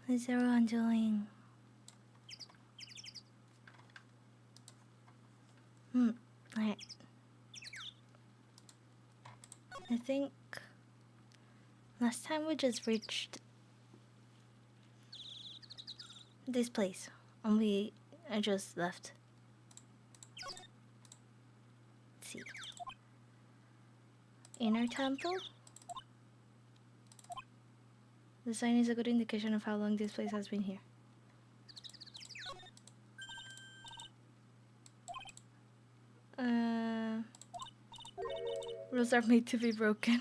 What's everyone doing? Alright. I think last time we just reached this place and I just left. Let's see. Inner temple? The sign is a good indication of how long this place has been here. Rules are made to be broken.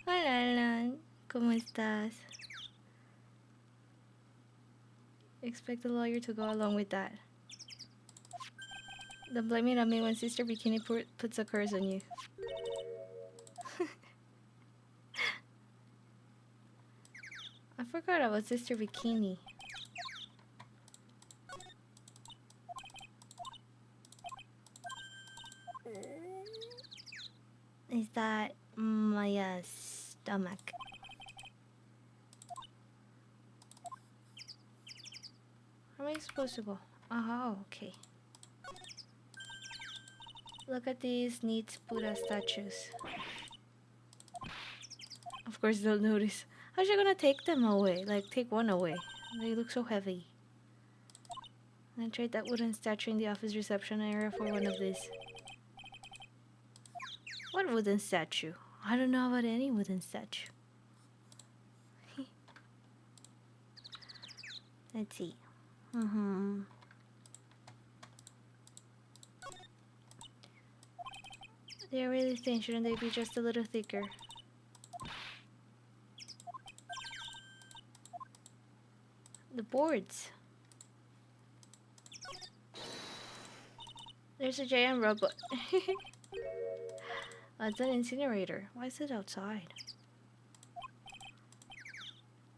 Hola, Alan. ¿Cómo estás? Expect the lawyer to go along with that. Don't blame it on me when Sister Bikini puts a curse on you. I forgot about Sister Bikini. Is that my stomach? Where am I supposed to go? Oh, okay. Look at these neat Buddha statues. Of course they'll notice. How's she gonna take them away? Like, take one away. They look so heavy. I trade that wooden statue in the office reception area for one of these. What wooden statue? I don't know about any wooden statue. Let's see. They're really thin, shouldn't they be just a little thicker? The boards. There's a giant robot. It's an incinerator. Why is it outside?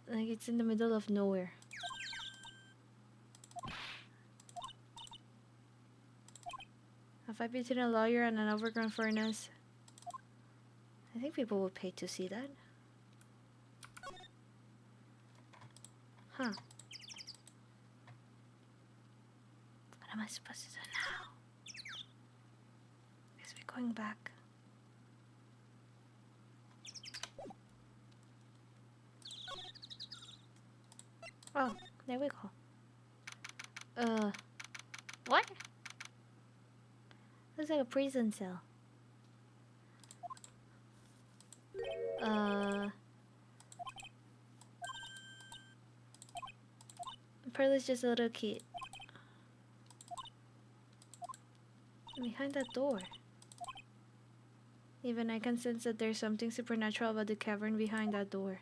Like it's in the middle of nowhere. Have I beaten a lawyer and an overgrown furnace? I think people would pay to see that. Huh. What am I supposed to do now? Guess we're going back. Oh, there we go. What? Looks like a prison cell. Pearl is just a little kid. Behind that door. Even I can sense that there's something supernatural about the cavern behind that door.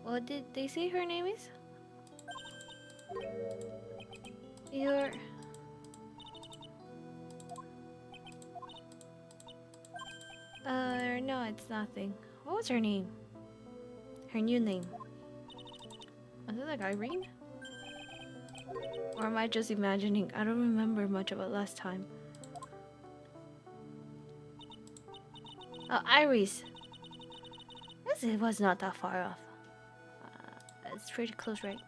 What did they say her name is? No, it's nothing. What was her name? Her new name. Was it like Irene? Or am I just imagining? I don't remember much about last time. Oh, Iris. It was not that far off. It's pretty close, right?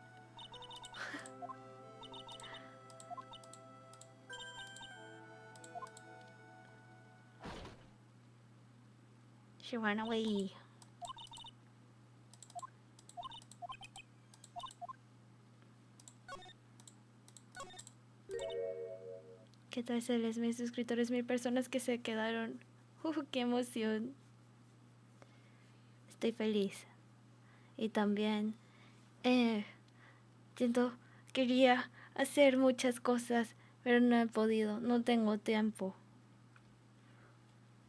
She ran away. ¿Qué tal se les mis suscriptores? 1000 personas que se quedaron. ¡Qué emoción! Estoy feliz. Y también quería hacer muchas cosas, pero no he podido. No tengo tiempo.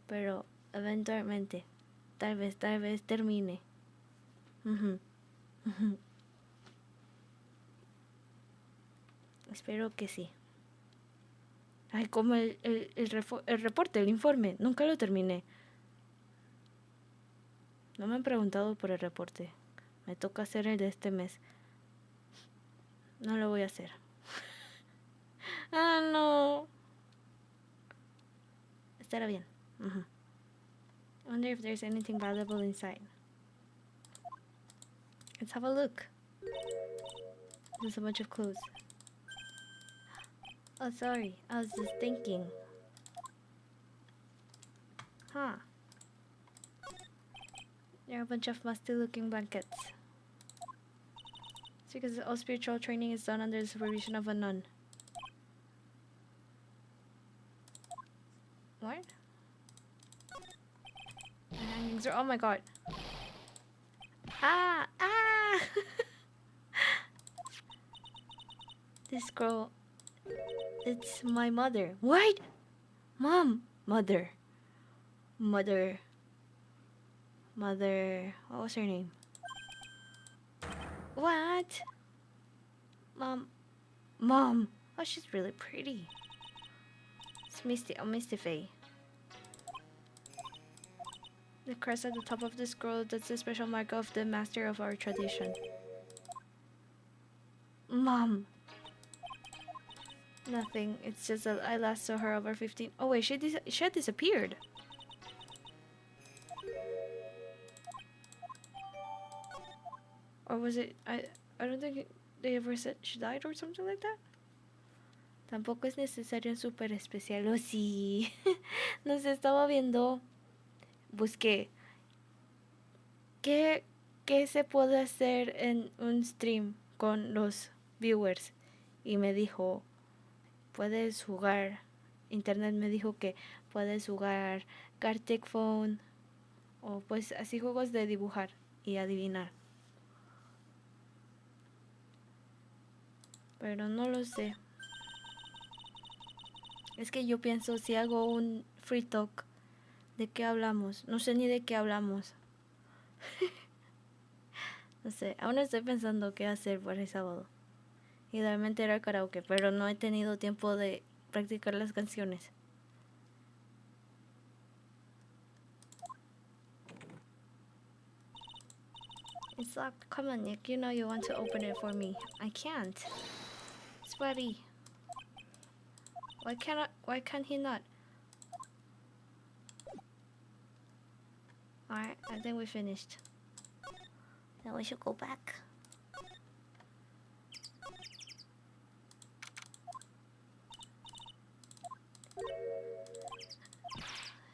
Pero eventualmente, tal vez termine. Espero que sí. Ay, como el reporte, el informe. Nunca lo terminé. No me han preguntado por el reporte. Me toca hacer el de este mes. No lo voy a hacer. Ah, no. Estará bien. I wonder if there's anything valuable inside. Let's have a look. There's a bunch of clothes. Oh, sorry. I was just thinking. Huh. There are a bunch of musty-looking blankets. It's because all spiritual training is done under the supervision of a nun. What? The hangings are... Oh my god. Ah! Ah! This girl... It's my mother. What? Mom! Mother. Mother. Mother... What was her name? What? Mom. Mom. Oh, she's really pretty. It's Misty. Oh, Misty Faye. The crest at the top of the scroll, that's the special mark of the master of our tradition. Mom. Nothing. It's just that I last saw her over 15... Oh wait, she had disappeared. Or was it... I don't think they ever said she died or something like that. Tampoco es necesario un super especial. Oh, sí. Nos estaba viendo. Busqué. ¿Qué se puede hacer en un stream con los viewers? Y me dijo, puedes jugar. Internet me dijo que puedes jugar Gartic Phone. O pues así juegos de dibujar y adivinar. Pero no lo sé. Es que yo pienso, si hago un free talk, ¿de qué hablamos? No sé ni de qué hablamos. No sé, aún estoy pensando qué hacer por el sábado. Idealmente era karaoke, pero no he tenido tiempo de practicar las canciones. It's locked. Come on, Nick. You know you want to open it for me. I can't. Sweaty. Why can't he not? Alright, I think we finished. Now we should go back.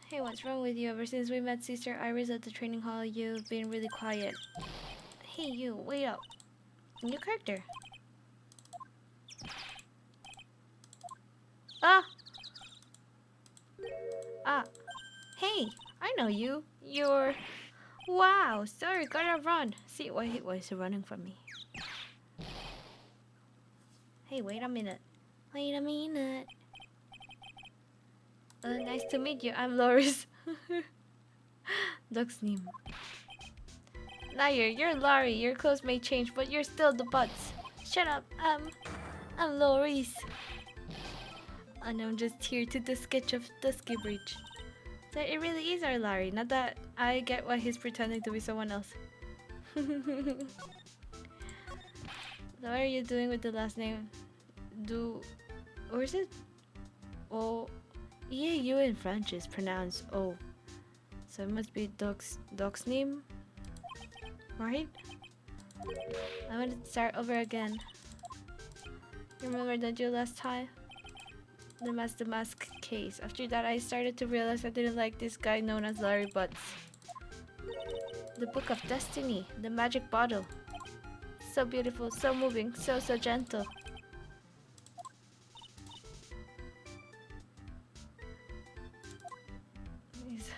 Hey, what's wrong with you? Ever since we met Sister Iris at the training hall, you've been really quiet. Hey, you, wait up. New character. Ah! Ah. Hey, I know you. You're... Wow, sorry, gotta run. See, why is he running from me? Hey, wait a minute. Wait a minute. Nice to meet you. I'm Loris. Dog's name. Liar, you're Laurie. Your clothes may change, but you're still the butts. Shut up. I'm Loris. And I'm just here to the sketch of Dusky Bridge. So it really is our Larry. Not that I get why he's pretending to be someone else. So what are you doing with the last name? Or is it? Oh, EAU in French is pronounced O. So it must be dog's name, right? I'm gonna start over again. You remember that you last time? The mask case. After that, I started to realize I didn't like this guy known as Larry Butts. The Book of Destiny. The magic bottle. So beautiful, so moving, so gentle.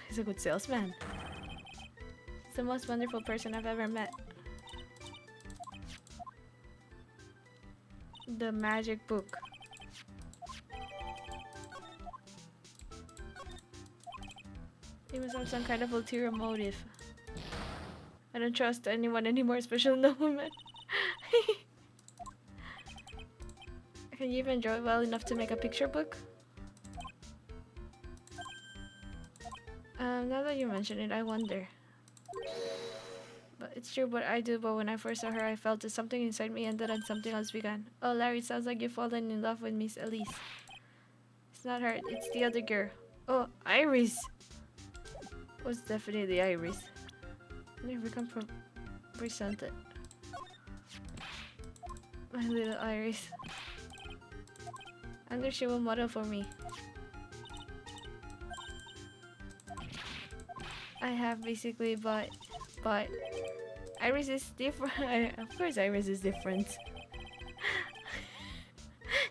He's a good salesman. He's the most wonderful person I've ever met. The magic book. He must have some kind of ulterior motive. I don't trust anyone anymore, especially the woman. Can you even draw well enough to make a picture book? Now that you mention it, I wonder. But it's true what I do, but when I first saw her, I felt that something inside me ended and something else began. Oh, Larry, sounds like you've fallen in love with Miss Elise. It's not her, it's the other girl. Oh, Iris! Was definitely Iris. Never can present it. My little Iris. I wonder she will model for me. I have basically but Iris is different. Of course Iris is different.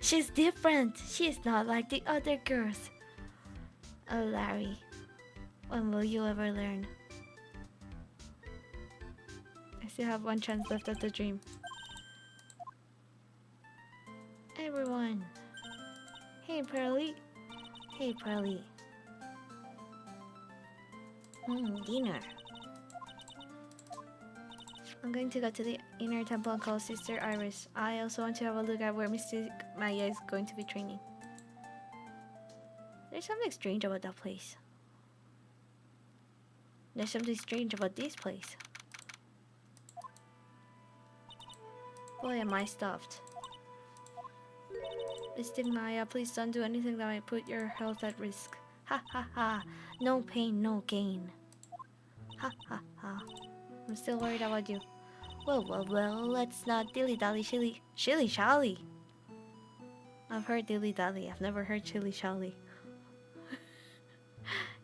She's different. She's not like the other girls. Oh, Larry. When will you ever learn? I still have one chance left at the dream. Everyone. Hey, Pearly. Hey, Pearly. Dinner. I'm going to go to the inner temple and call Sister Iris. I also want to have a look at where Mystic Maya is going to be training. There's something strange about that place. There's something strange about this place. Boy, am I stuffed. Mystic Maya, please don't do anything that might put your health at risk. Ha ha ha. No pain, no gain. Ha ha ha. I'm still worried about you. Well, let's not dilly-dally shilly-shally. I've heard dilly-dally, I've never heard shilly-shally.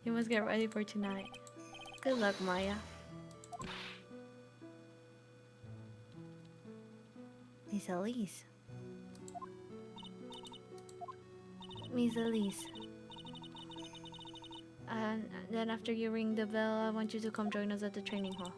You must get ready for tonight. Good luck, Maya. Miss Elise. Miss Elise. And then after you ring the bell, I want you to come join us at the training hall.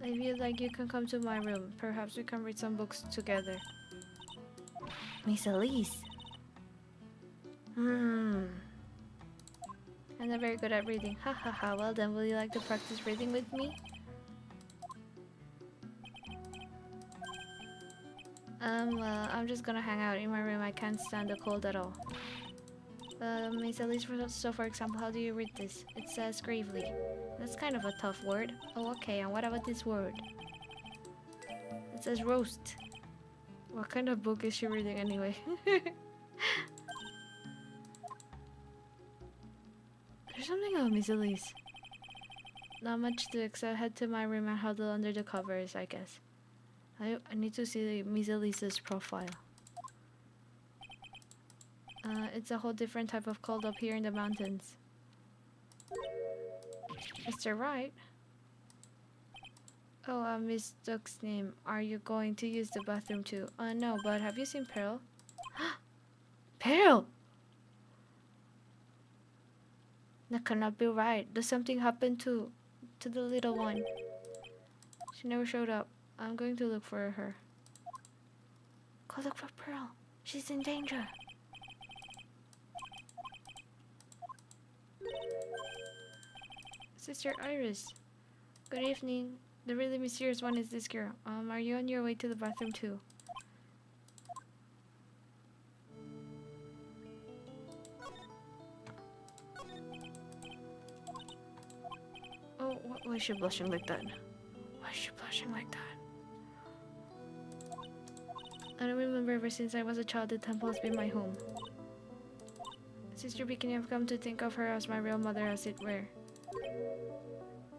If you'd like, you can come to my room. Perhaps we can read some books together. Miss Elise. I'm not very good at reading. Ha ha ha. Well then, will you like to practice reading with me? Well, I'm just gonna hang out in my room. I can't stand the cold at all. Miss Elise, so for example, how do you read this? It says gravely. That's kind of a tough word. Oh, okay, and what about this word? It says roast. What kind of book is she reading anyway? There's something about Miss Elise. Not much to except head to my room and huddle under the covers, I guess. I need to see Miss Elise's profile. It's a whole different type of cold up here in the mountains. Mr. Wright? Oh, I missed Duck's name. Are you going to use the bathroom too? No, but have you seen Pearl? Pearl! That cannot be right. Does something happen to the little one? She never showed up. I'm going to look for her. Go look for Pearl. She's in danger. Sister Iris. Good evening. The really mysterious one is this girl. Are you on your way to the bathroom too? Oh, why is she blushing like that? Why is she blushing like that? I don't remember ever since I was a child the temple has been my home. Sister Beacon, I've come to think of her as my real mother, as it were.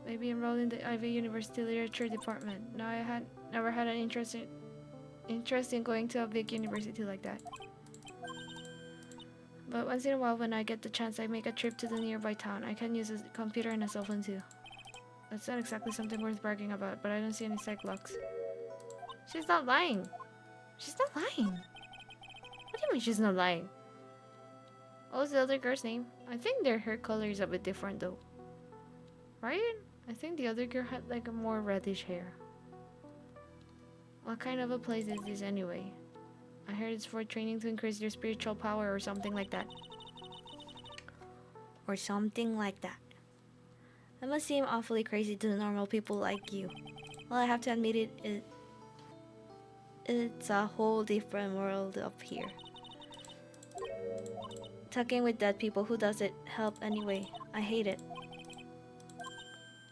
Maybe enrolled in the Ivy University Literature Department. No, I had never had an interest in going to a big university like that. But once in a while, when I get the chance, I make a trip to the nearby town. I can use a computer and a cell phone too. That's not exactly something worth bragging about, but I don't see any psych locks. She's not lying. She's not lying. What do you mean she's not lying? What was the other girl's name? I think their hair color is a bit different though. Right? I think the other girl had like a more reddish hair. What kind of a place is this anyway? I heard it's for training to increase your spiritual power or something like that. Or something like that. That must seem awfully crazy to normal people like you. Well, I have to admit it's a whole different world up here. Talking with dead people, who does it help anyway? I hate it.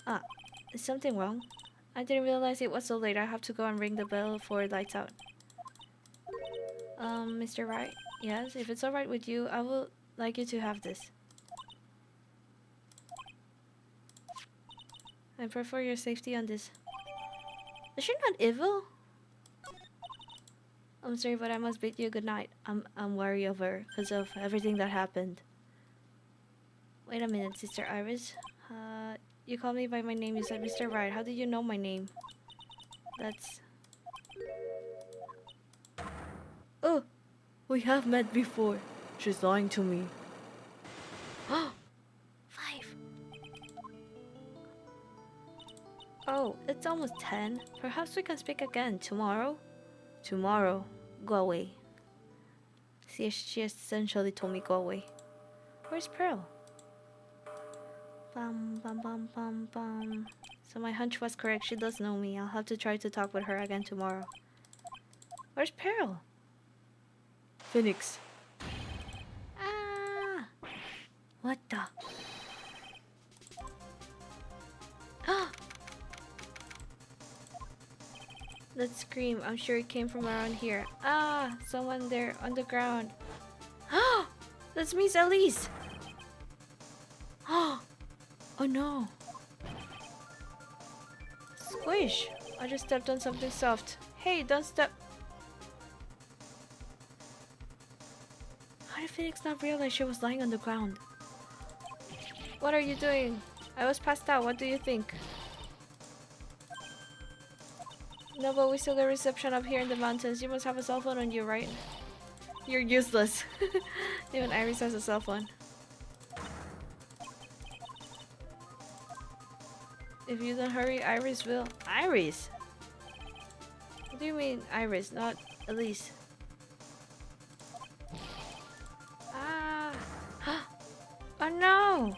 Ah, is something wrong? I didn't realize it was so late. I have to go and ring the bell before it lights out. Mr. Wright? Yes, if it's alright with you, I would like you to have this. I pray for your safety on this. Is she not evil? I'm sorry, but I must bid you good night. I'm worried over because of everything that happened. Wait a minute, Sister Iris. You called me by my name. You said Mr. Wright. How did you know my name? That's... Oh! We have met before. She's lying to me. Oh! 5. Oh, it's almost 10. Perhaps we can speak again tomorrow? Tomorrow. Go away. See, she essentially told me go away. Where's Pearl? Bum, bum, bum, bum, bum. So my hunch was correct. She does know me. I'll have to try to talk with her again tomorrow. Where's Pearl? Phoenix. Ah! What the? Ah! That scream. I'm sure it came from around here. Ah! Someone there on the ground. Ah! That's Miss Elise! Oh! Oh no! Squish! I just stepped on something soft. Hey, don't step! How did Phoenix not realize she was lying on the ground? What are you doing? I was passed out. What do you think? No, but we still get reception up here in the mountains. You must have a cell phone on you, right? You're useless. Even Iris has a cell phone. If you don't hurry, Iris will. Iris? What do you mean, Iris, not Elise? Ah! Oh no!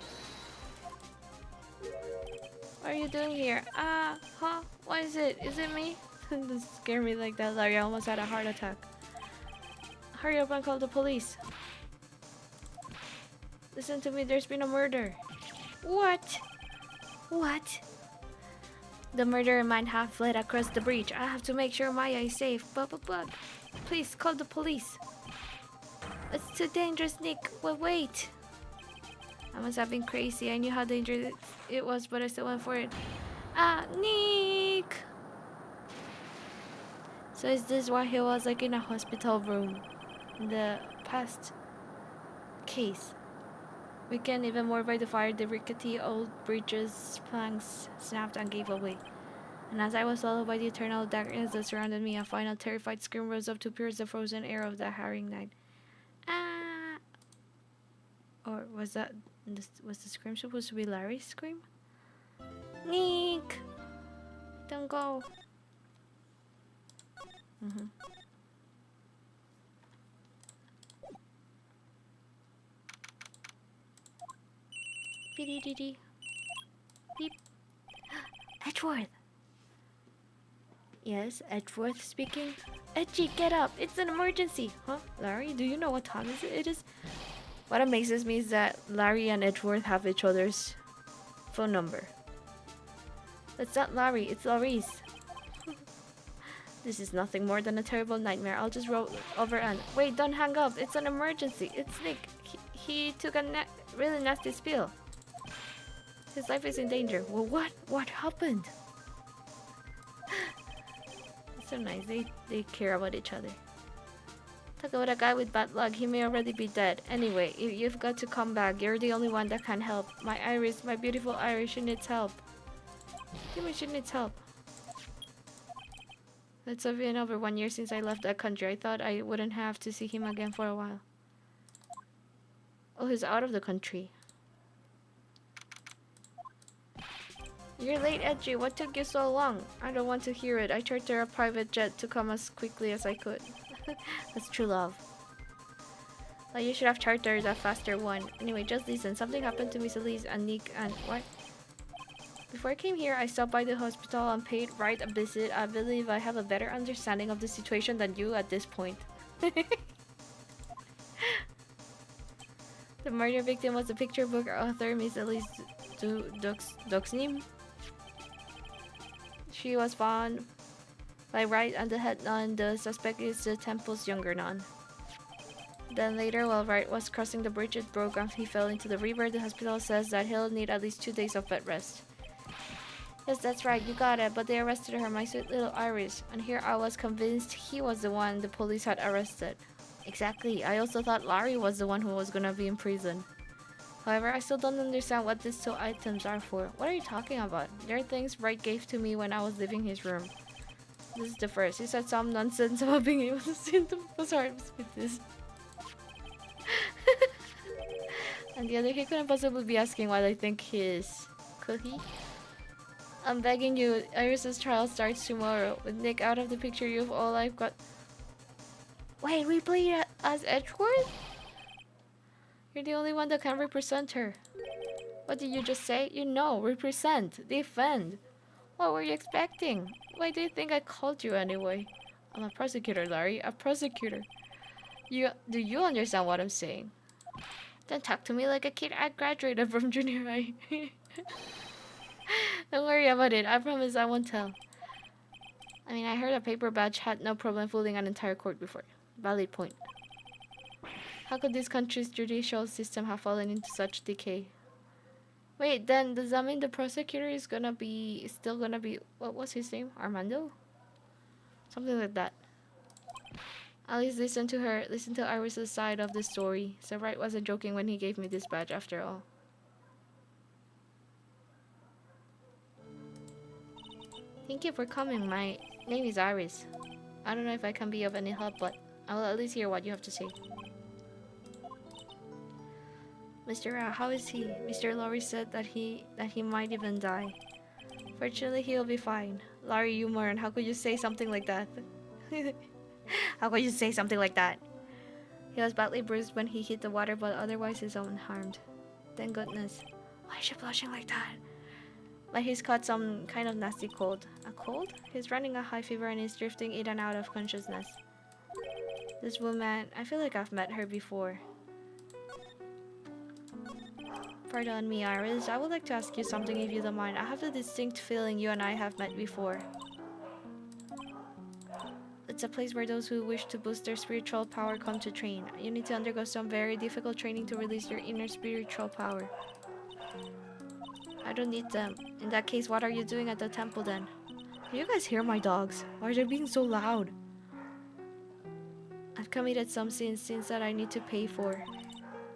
What are you doing here? Ah! Huh? What is it? Is it me? Don't scare me like that, Larry. I almost had a heart attack. Hurry up and call the police. Listen to me, there's been a murder. What? What? The murderer might have fled across the breach. I have to make sure Maya is safe. But, please call the police. It's too dangerous, Nick. But wait. I must have been crazy. I knew how dangerous it was, but I still went for it. Ah, Nick! So is this why he was like in a hospital room in the past case? We can even more by the fire, the rickety old bridges, planks snapped and gave away. And as I was swallowed by the eternal darkness that surrounded me, a final terrified scream rose up to pierce the frozen air of the harrowing night. Ah! Or was that... was the scream supposed to be Larry's scream? Nick! Don't go. Beep. Edgeworth! Yes, Edgeworth speaking. Edgy, get up! It's an emergency! Huh? Larry, do you know what time it is? What amazes me is that Larry and Edgeworth have each other's phone number. That's not Larry, it's Laurice. This is nothing more than a terrible nightmare. I'll just roll over and... Wait, don't hang up. It's an emergency. It's Nick. He took a really nasty spill. His life is in danger. Well, what? What happened? It's so nice. They care about each other. Talk about a guy with bad luck. He may already be dead. Anyway, you've got to come back. You're the only one that can help. My Iris, my beautiful Iris, she needs help. What do you mean she needs help? It's been over 1 year since I left that country. I thought I wouldn't have to see him again for a while. Oh, he's out of the country. You're late, Edgy. What took you so long? I don't want to hear it. I chartered a private jet to come as quickly as I could. That's true love. Well, you should have chartered a faster one. Anyway, just listen. Something happened to Miss Elise and Nick and... What? Before I came here, I stopped by the hospital and paid Wright a visit. I believe I have a better understanding of the situation than you at this point. The murder victim was the picture book author Miss Elise Duxnim. She was found by Wright and the head nun. The suspect is the temple's younger nun. Then later, while Wright was crossing the bridge, it broke and he fell into the river. The hospital says that he'll need at least 2 days of bed rest. Yes, that's right, you got it, but they arrested her, my sweet little Iris. And here I was convinced he was the one the police had arrested. Exactly, I also thought Larry was the one who was gonna be in prison. However, I still don't understand what these 2 items are for. What are you talking about? They're things Wright gave to me when I was leaving his room. This is the first. He said some nonsense about being able to see the arms with this. And the other, he couldn't possibly be asking what I think he is. Could he? I'm begging you, Iris's trial starts tomorrow. With Nick out of the picture, you've all I've got. Wait, we played as Edgeworth? You're the only one that can represent her. What did you just say? You know, represent, defend. What were you expecting? Why do you think I called you anyway? I'm a prosecutor, Larry, a prosecutor. Do you understand what I'm saying? Don't talk to me like a kid. I graduated from junior high. Don't worry about it. I promise I won't tell. I mean, I heard a paper badge had no problem fooling an entire court before. Valid point. How could this country's judicial system have fallen into such decay? Wait, then does that mean the prosecutor is still gonna be, what was his name? Armando? Something like that. At least listen to Iris' side of the story. So Wright wasn't joking when he gave me this badge after all. Thank you for coming. My name is Iris. I don't know if I can be of any help, but I will at least hear what you have to say. Mr. Ra, how is he? Mr. Lowry said that he might even die. Fortunately, he'll be fine. Larry, you moron. How could you say something like that? How could you say something like that? He was badly bruised when he hit the water, but otherwise he's unharmed. Thank goodness. Why is she blushing like that? But he's caught some kind of nasty cold. A cold? He's running a high fever and is drifting in and out of consciousness. This woman, I feel like I've met her before. Pardon me, Iris. I would like to ask you something if you don't mind. I have the distinct feeling you and I have met before. It's a place where those who wish to boost their spiritual power come to train. You need to undergo some very difficult training to release your inner spiritual power. I don't need them. In that case, what are you doing at the temple then? Do you guys hear my dogs? Why are they being so loud? I've committed some sins that I need to pay for.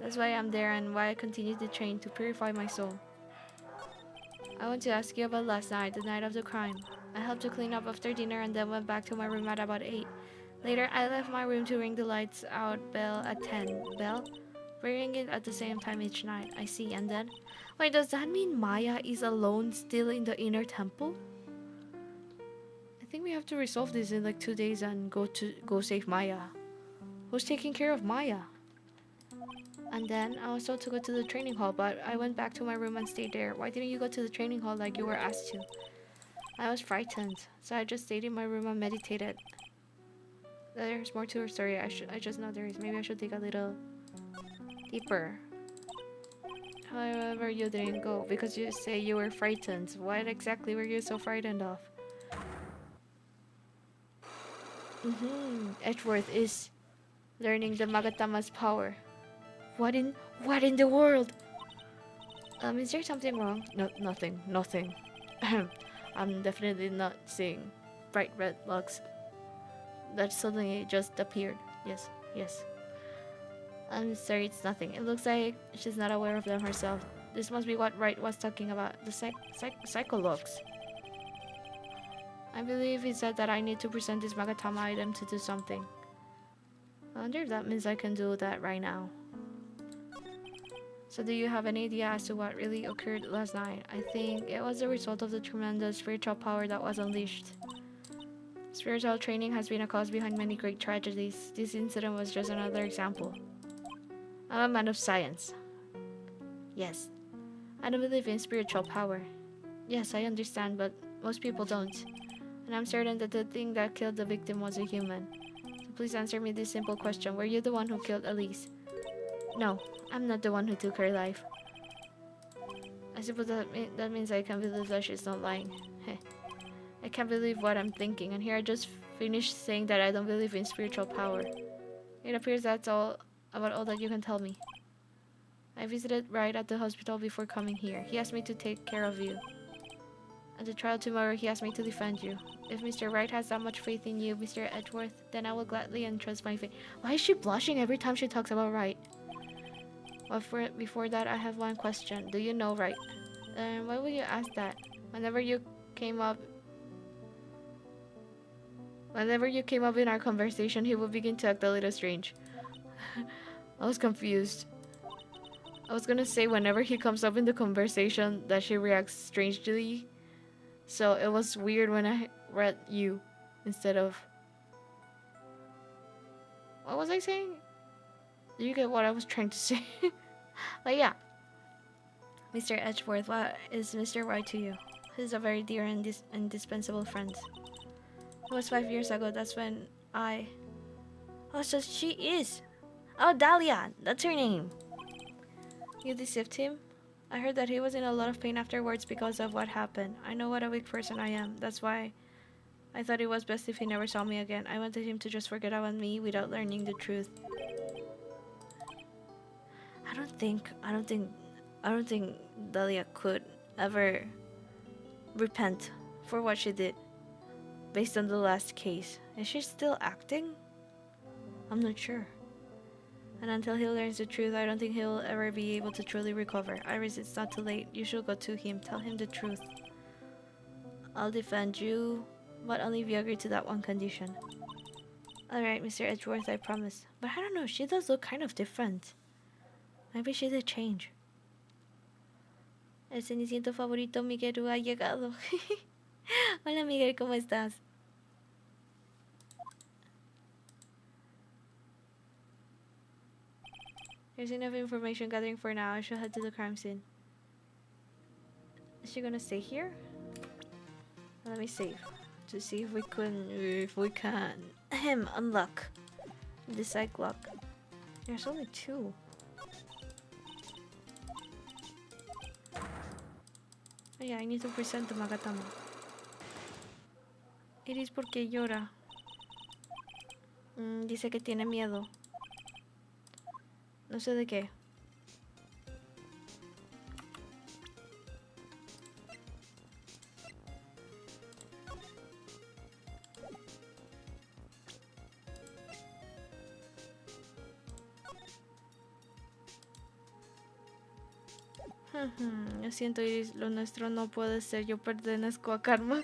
That's why I'm there and why I continue to train to purify my soul. I want to ask you about last night, the night of the crime. I helped to clean up after dinner and then went back to my room at about 8. Later, I left my room to ring the lights out bell at 10. Bell? We ring it at the same time each night. I see, and then... Wait, does that mean Maya is alone still in the inner temple? I think we have to resolve this in like 2 days and go save Maya. Who's taking care of Maya? And then I was told to go to the training hall, but I went back to my room and stayed there. Why didn't you go to the training hall like you were asked to? I was frightened, so I just stayed in my room and meditated. There's more to her story. I just know there is. Maybe I should dig a little deeper. However, you didn't go because you say you were frightened. What exactly were you so frightened of? Edgeworth is learning the Magatama's power. What in the world? Is there something wrong? No, nothing. I'm definitely not seeing bright red bugs that suddenly just appeared. Yes. I'm sorry, it's nothing. It looks like she's not aware of them herself. This must be what Wright was talking about. The psychologs. I believe he said that I need to present this Magatama item to do something. I wonder if that means I can do that right now. So do you have any idea as to what really occurred last night? I think it was the result of the tremendous spiritual power that was unleashed. Spiritual training has been a cause behind many great tragedies. This incident was just another example. I'm a man of science. Yes. I don't believe in spiritual power. Yes, I understand, but most people don't. And I'm certain that the thing that killed the victim was a human. So please answer me this simple question. Were you the one who killed Elise? No, I'm not the one who took her life. I suppose that means I can believe that she's not lying. Heh. I can't believe what I'm thinking, and here I just finished saying that I don't believe in spiritual power. It appears that's all about all that you can tell me. I visited Wright at the hospital before coming here. He asked me to take care of you. At the trial tomorrow, he asked me to defend you. If Mr. Wright has that much faith in you, Mr. Edgeworth, then I will gladly entrust my faith. Why is she blushing every time she talks about Wright? But before that, I have one question. Do you know Wright? Why would you ask that? Whenever you came up in our conversation, he would begin to act a little strange. I was confused. I was gonna say whenever he comes up in the conversation that she reacts strangely. So it was weird when I read you instead of... What was I saying? Do you get what I was trying to say? But yeah. Mr. Edgeworth, what is Mr. Wright to you? He's a very dear and indispensable friend. It was 5 years ago, that's when I... Oh, so she is! Oh, Dahlia! That's her name! You deceived him? I heard that he was in a lot of pain afterwards because of what happened. I know what a weak person I am. That's why I thought it was best if he never saw me again. I wanted him to just forget about me without learning the truth. I don't think Dahlia could ever repent for what she did based on the last case. Is she still acting? I'm not sure. And until he learns the truth, I don't think he'll ever be able to truly recover. Iris, it's not too late. You should go to him. Tell him the truth. I'll defend you, but only if you agree to that one condition. Alright, Mr. Edgeworth, I promise. But I don't know, she does look kind of different. Maybe she did change. El ceniciento favorito Miguel ha llegado. Hola Miguel, ¿cómo estás? There's enough information gathering for now. I should head to the crime scene. Is she gonna stay here? Let me save to see if we can unlock the psych lock. There's only 2. Oh yeah, I need to present to Magatama. Iris, ¿por qué llora? Dice que tiene miedo. No sé de qué. Lo siento, Iris, lo nuestro no puede ser. Yo pertenezco a Karma.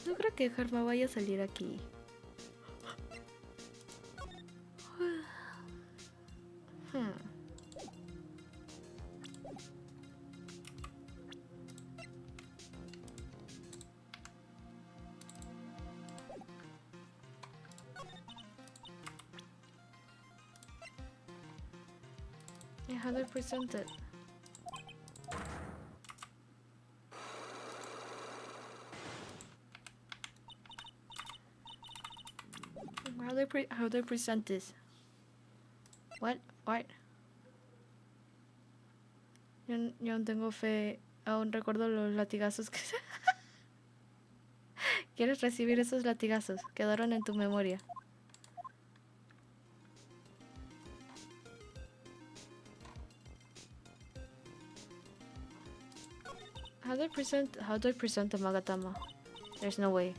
No creo que Karma vaya a salir aquí. How do I present it? How do I present this? What? What? Yo no tengo fe. Aún recuerdo los latigazos que... ¿Quieres recibir esos latigazos? Quedaron en tu memoria. How do I present the Magatama? There's no way.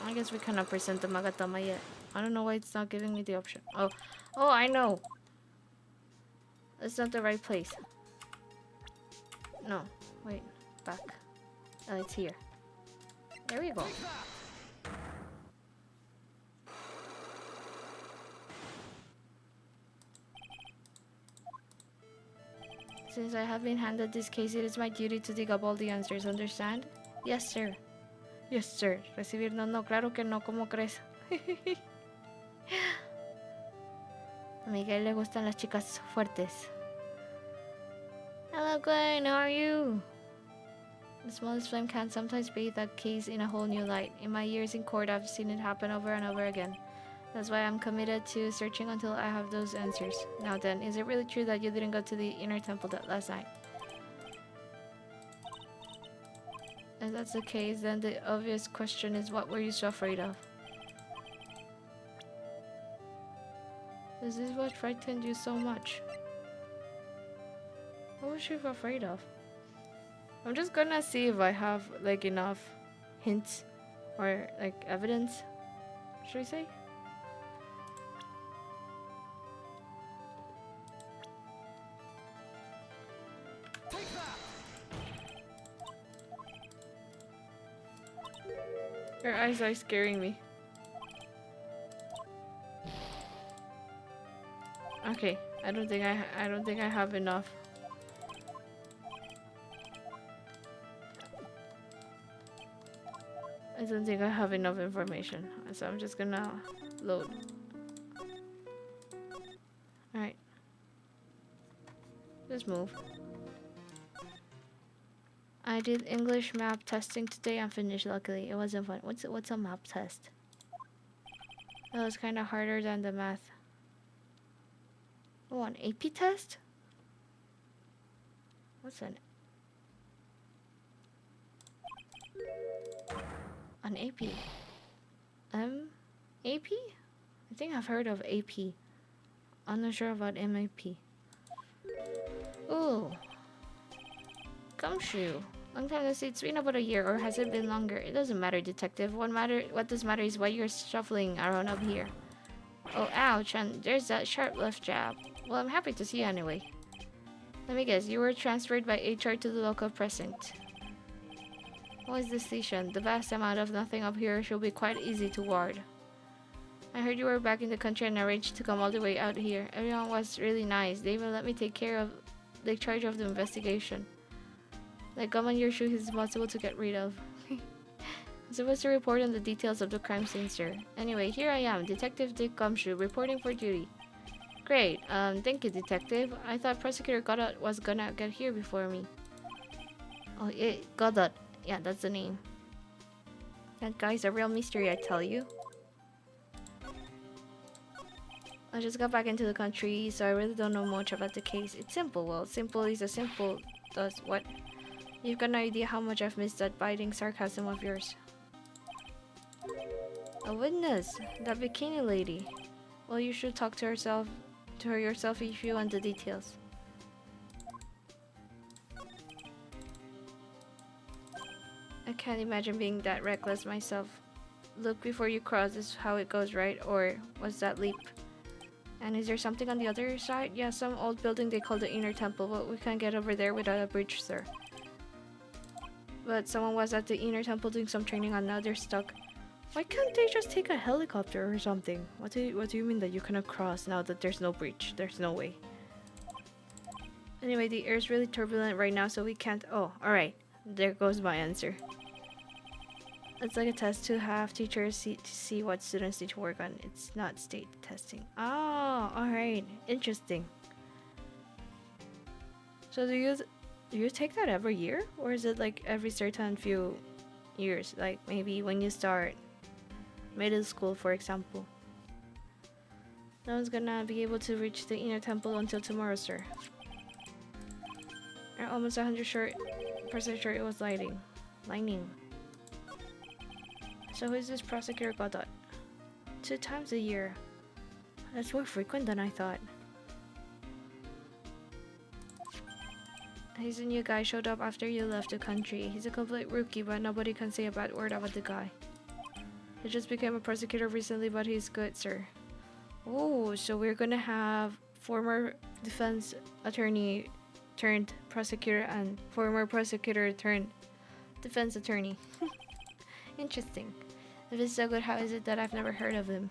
I guess we cannot present the Magatama yet. I don't know why it's not giving me the option. Oh, I know. It's not the right place. No, wait, back. Oh, it's here. There we go. Since I have been handed this case, it is my duty to dig up all the answers, understand? Yes, sir. Yes, sir. Recibir no, claro que no, ¿cómo crees? A Miguel le gustan las chicas fuertes. Hello, Gwen, how are you? The smallest flame can sometimes bathe a case in a whole new light. In my years in court, I've seen it happen over and over again. That's why I'm committed to searching until I have those answers. Now then, is it really true that you didn't go to the inner temple last night? If that's the case, then the obvious question is, what were you so afraid of? This is what frightened you so much. What was she afraid of? I'm just gonna see if I have like enough hints or like evidence, should we say? Her eyes are scaring me. Okay, I don't think I have enough. I don't think I have enough information, so I'm just gonna load. Alright. Just move. I did English map testing today and finished luckily. It wasn't fun. What's a map test? That was kinda harder than the math. Oh, an AP test? What's an AP? AP? I think I've heard of AP. I'm not sure about MAP. Ooh. Gumshoe. Long time no see. It's been about a year, or has it been longer? It doesn't matter, detective. What does matter is why you're shuffling around up here. Oh, ouch, and there's that sharp left jab. Well, I'm happy to see you anyway. Let me guess, you were transferred by HR to the local precinct. What is the station? The vast amount of nothing up here should be quite easy to ward. I heard you were back in the country and arranged to come all the way out here. Everyone was really nice. They even let me take charge of the investigation. Like gum on your shoe is impossible to get rid of. I'm supposed to report on the details of the crime scene, sir. Anyway, here I am, Detective Dick Gumshoe, reporting for duty. Great, thank you, Detective. I thought Prosecutor Godot was gonna get here before me. Oh, yeah, Godot. Yeah, that's the name. That guy's a real mystery, I tell you. I just got back into the country, so I really don't know much about the case. It's simple. Well, simple is a simple does what? You've got no idea how much I've missed that biting sarcasm of yours. A witness, that bikini lady. Well, you should talk to her yourself if you want the details. I can't imagine being that reckless myself. Look before you cross is how it goes, right? Or was that leap? And is there something on the other side? Yeah, some old building they call the Inner Temple, but we can't get over there without a bridge, sir. But someone was at the Inner Temple doing some training and now they're stuck. Why can't they just take a helicopter or something? What do you mean that you cannot cross now that there's no bridge? There's no way. Anyway, the air's really turbulent right now, so we can't... Oh, alright. There goes my answer. It's like a test to have teachers to see what students need to work on. It's not state testing. Oh, alright. Interesting. So do you take that every year? Or is it like every certain few years? Like maybe when you start middle school, for example. No one's gonna be able to reach the Inner Temple until tomorrow, sir. I'm almost 100% sure it was lightning. So who is this Prosecutor Godot? 2 times a year. That's more frequent than I thought. He's a new guy, showed up after you left the country. He's a complete rookie, but nobody can say a bad word about the guy. He just became a prosecutor recently, but he's good, sir. Oh, so we're gonna have former defense attorney turned prosecutor and former prosecutor turned defense attorney. Interesting. If it's so good, how is it that I've never heard of him?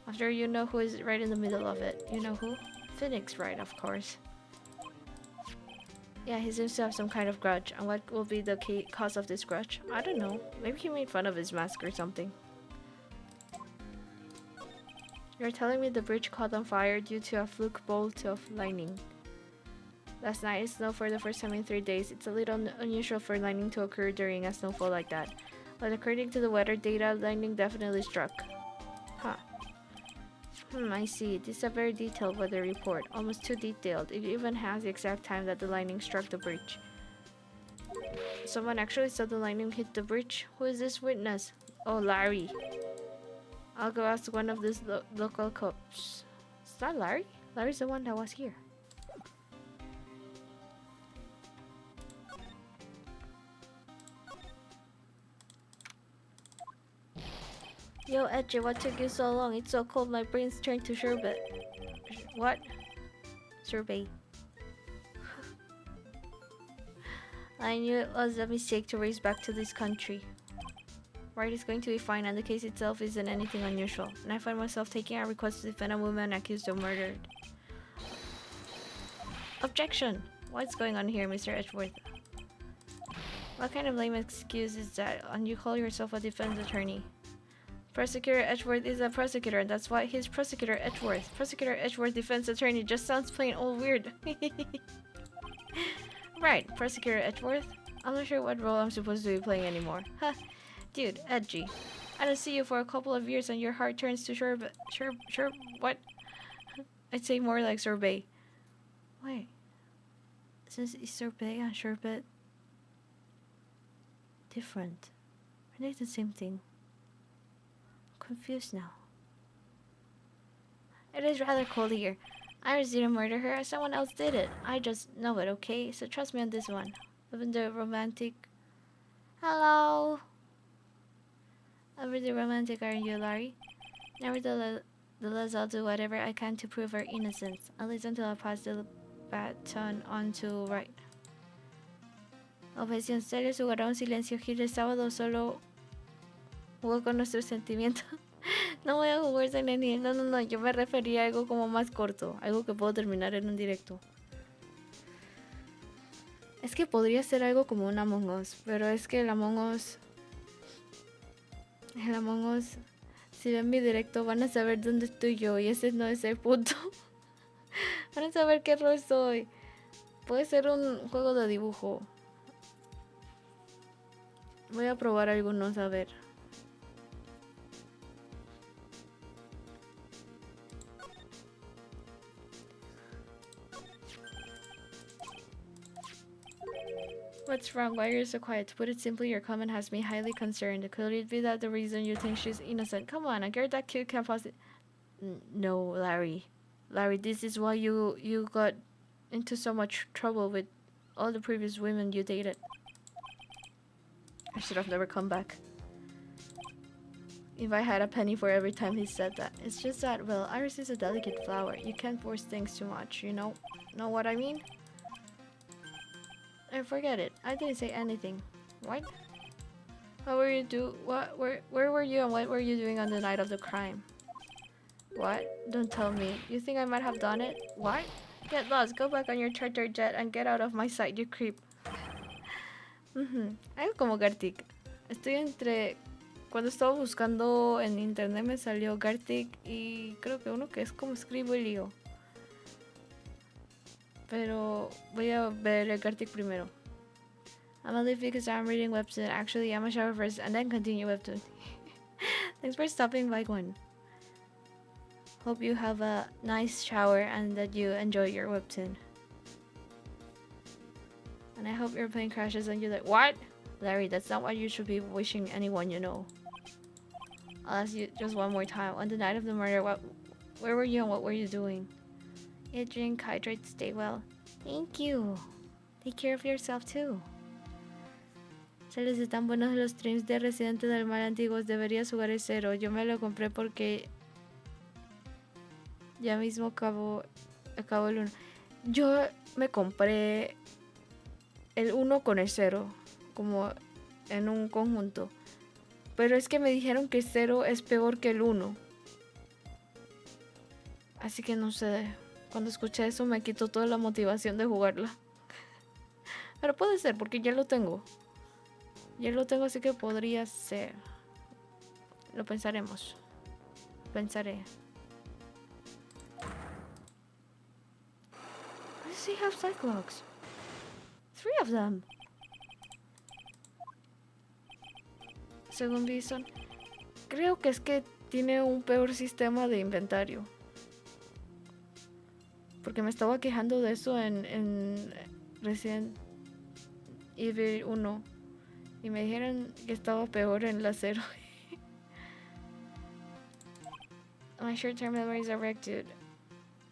After you know who is right in the middle of it. You know who? Phoenix Wright, of course. Yeah, he seems to have some kind of grudge. And what will be the cause of this grudge? I don't know. Maybe he made fun of his mask or something. You're telling me the bridge caught on fire due to a fluke bolt of lightning. Last night it snowed for the first time in 3 days. It's a little unusual for lightning to occur during a snowfall like that. But according to the weather data, lightning definitely struck. Huh. I see. This is a very detailed weather report. Almost too detailed. It even has the exact time that the lightning struck the bridge. Someone actually saw the lightning hit the bridge? Who is this witness? Oh, Larry. I'll go ask one of these local cops. Is that Larry? Larry's the one that was here. Yo, Edgy, what took you so long? It's so cold, my brain's turned to sherbet. What? Sorbet. I knew it was a mistake to race back to this country. Wright is going to be fine, and the case itself isn't anything unusual. And I find myself taking a request to defend a woman accused of murder. Objection! What's going on here, Mr. Edgeworth? What kind of lame excuse is that? And you call yourself a defense attorney? Prosecutor Edgeworth is a prosecutor, and that's why he's Prosecutor Edgeworth. Prosecutor Edgeworth defense attorney just sounds plain old weird. Right, Prosecutor Edgeworth? I'm not sure what role I'm supposed to be playing anymore. Huh. Dude, Edgy. I don't see you for a couple of years and your heart turns to what? I'd say more like sorbet. Wait. Since is sorbet and sherbet different? Are they the same thing? Confused now. It is rather cold here. Iris didn't murder her, someone else did it. I just know it, okay? So trust me on this one. Even the romantic... Hello? Over the romantic, aren't you, Larry? Nevertheless, I'll do whatever I can to prove her innocence. At least until I pass the baton on to Wright. Objeción seria, se guarda un silencio. Gil el sábado solo jugó con nuestros sentimientos. No voy a jugar sin ni. No, yo me refería a algo como más corto. Algo que puedo terminar en un directo. Es que podría ser algo como un Among Us, pero es que el Among Us, si ven mi directo van a saber dónde estoy yo y ese no es el punto. Van a saber qué rol soy. Puede ser un juego de dibujo. Voy a probar algunos a ver. What's wrong? Why are you so quiet? To put it simply, your comment has me highly concerned. Could it be that the reason you think she's innocent? Come on, a girl that cute can't possibly... No, Larry. Larry, this is why you got into so much trouble with all the previous women you dated. I should have never come back. If I had a penny for every time he said that. It's just that, well, Iris is a delicate flower. You can't force things too much, you know? Know what I mean? I forget it. I didn't say anything. What? What were you where were you and what were you doing on the night of the crime? What? Don't tell me. You think I might have done it? What? Get lost. Go back on your charter jet and get out of my sight, you creep. Algo como Gartic. Estoy entre... Cuando estaba buscando en internet me salió Gartic y creo que uno que es como Scribblio. Pero voy a ver el Gartic primero. I'm gonna leave because I'm reading webtoon. Actually, I'm gonna shower first and then continue webtoon. Thanks for stopping by, Gwen. Hope you have a nice shower and that you enjoy your webtoon. And I hope your plane crashes and you're like, what? Larry, that's not what you should be wishing anyone you know. I'll ask you just one more time. On the night of the murder, where were you and what were you doing? Eat, drink, hydrate, stay well. Thank you. Take care of yourself too. Se les están buenos los streams de Residente del Mal antiguos. Deberías jugar el 0. Yo me lo compré porque ya mismo acabó el 1. Yo me compré el 1 con el 0 como en un conjunto. Pero es que me dijeron que el 0 es peor que el 1. Así que no sé. Cuando escuché eso me quitó toda la motivación de jugarla. Pero puede ser porque ya lo tengo. Ya lo tengo, así que podría ser. Lo pensaremos. Pensaré. What is he have Cyclops? 3 of them. Según Bison, creo que es que tiene un peor sistema de inventario. Porque me estaba quejando de eso en Resident Evil 1. Y me dijeron que estaba peor en la 0. My short-term memories are wrecked, dude.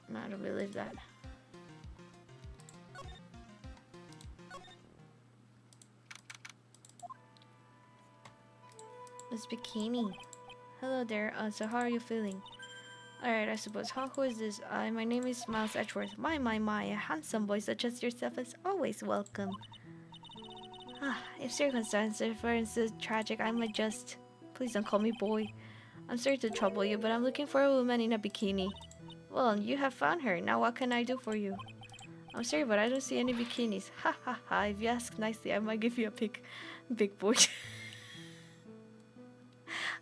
I don't believe that. Miss Bikini. Hello there. So how are you feeling? Alright, I suppose. Who is this? My name is Miles Edgeworth. My. A handsome boy such as yourself is always welcome. If circumstances were instead tragic, I might just... Please don't call me boy. I'm sorry to trouble you, but I'm looking for a woman in a bikini. Well, you have found her. Now what can I do for you? I'm sorry, but I don't see any bikinis. Ha ha ha. If you ask nicely, I might give you a big boy.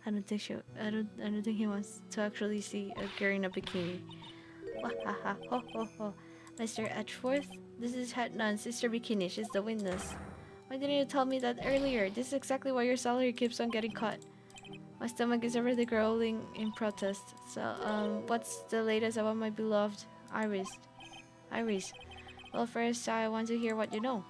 I don't think he wants to actually see a girl in a bikini. Wahaha, ho ho ho. Mr. Edgeworth, this is Hetnan, Sister Bikini. She's the witness. Why didn't you tell me that earlier? This is exactly why your salary keeps on getting cut. My stomach is already growling in protest. So, what's the latest about my beloved Iris? Well, first, I want to hear what you know.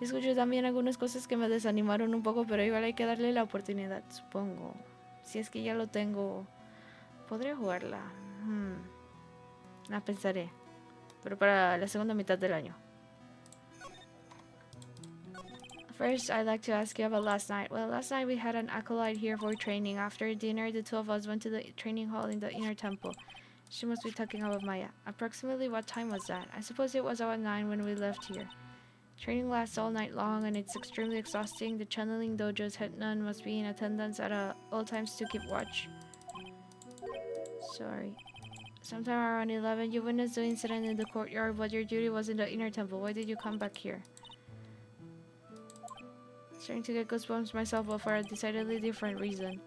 Escucho también algunas cosas que me desanimaron un poco, pero igual hay que darle la oportunidad, supongo. Si es que ya lo tengo, podría jugarla. La pensaré. Pero para la segunda mitad del año. First, I'd like to ask you about last night. Well, last night we had an acolyte here for training. After dinner, the two of us went to the training hall in the inner temple. She must be talking about Maya. Approximately what time was that? I suppose it was about 9 when we left here. Training lasts all night long and it's extremely exhausting. The channeling dojo's head nun must be in attendance at all times to keep watch. Sorry. Sometime around 11, you witnessed the incident in the courtyard, but your duty was in the inner temple. Why did you come back here? Starting to get goosebumps myself, but for a decidedly different reason.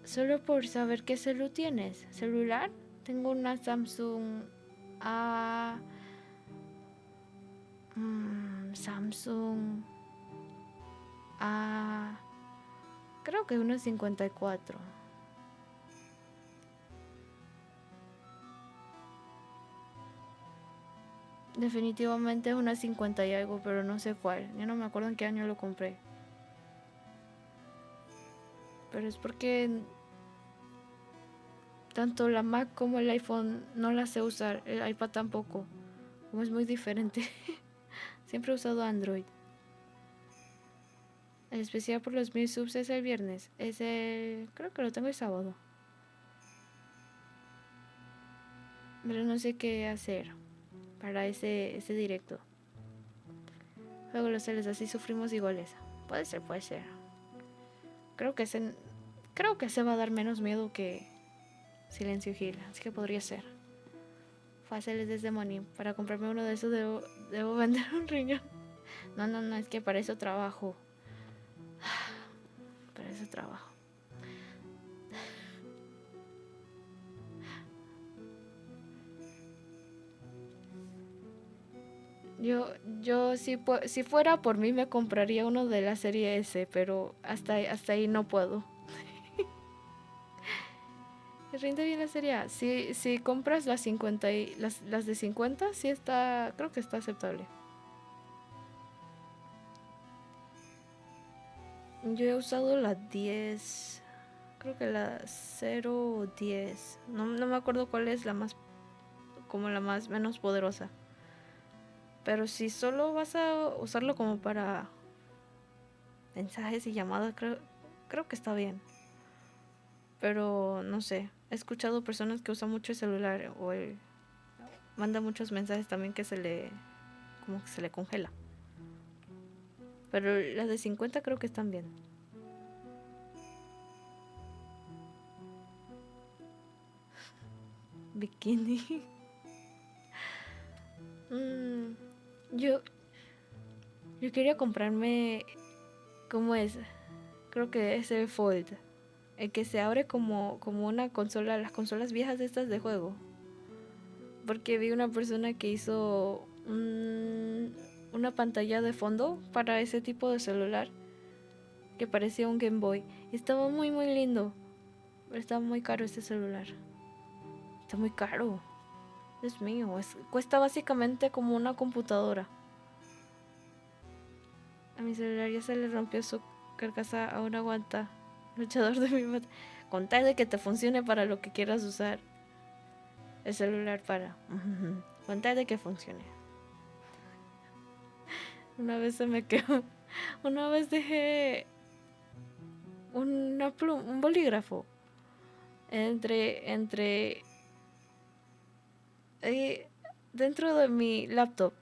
Solo por saber qué celu tienes. ¿Celular? Tengo una Samsung A... Samsung A... Creo que una 54. Definitivamente es una 50 y algo, pero no sé cuál. Ya no me acuerdo en qué año lo compré. Pero es porque tanto la Mac como el iPhone no las sé usar. El iPad tampoco. Como es muy diferente. Siempre he usado Android. El especial por los 1000 subs es el viernes. Creo que lo tengo el sábado. Pero no sé qué hacer para ese directo. Luego los celos, así sufrimos iguales. Puede ser. Creo que se va a dar menos miedo que Silencio Hill, así que podría ser. Fáciles desde Money. Para comprarme uno de esos debo vender un riñón. No, es que para eso trabajo. Para eso trabajo. Yo si fuera por mí me compraría uno de la serie S, pero hasta ahí no puedo. Rinde bien la serie A. Si compras las 50 y las de 50, sí está, creo que está aceptable. Yo he usado la 10, creo que la 0 o 10. No me acuerdo cuál es la más menos poderosa. Pero si solo vas a usarlo como para mensajes y llamadas, creo que está bien. Pero no sé, he escuchado personas que usan mucho el celular o manda muchos mensajes también que se le congela. Pero las de 50 creo que están bien. Bikini. Yo quería comprarme, ¿cómo es? Creo que es el Fold. El que se abre como una consola, las consolas viejas estas de juego. Porque vi una persona que hizo una pantalla de fondo para ese tipo de celular que parecía un Game Boy. Y estaba muy muy lindo. Pero estaba muy caro este celular. Está muy caro. Dios mío, cuesta básicamente como una computadora. A mi celular ya se le rompió su carcasa, aún aguanta. Luchador de mi mata. Con tal de que te funcione para lo que quieras usar el celular para. Con tal de que funcione. Una vez se me quedó. Una vez dejé un bolígrafo dentro de mi laptop.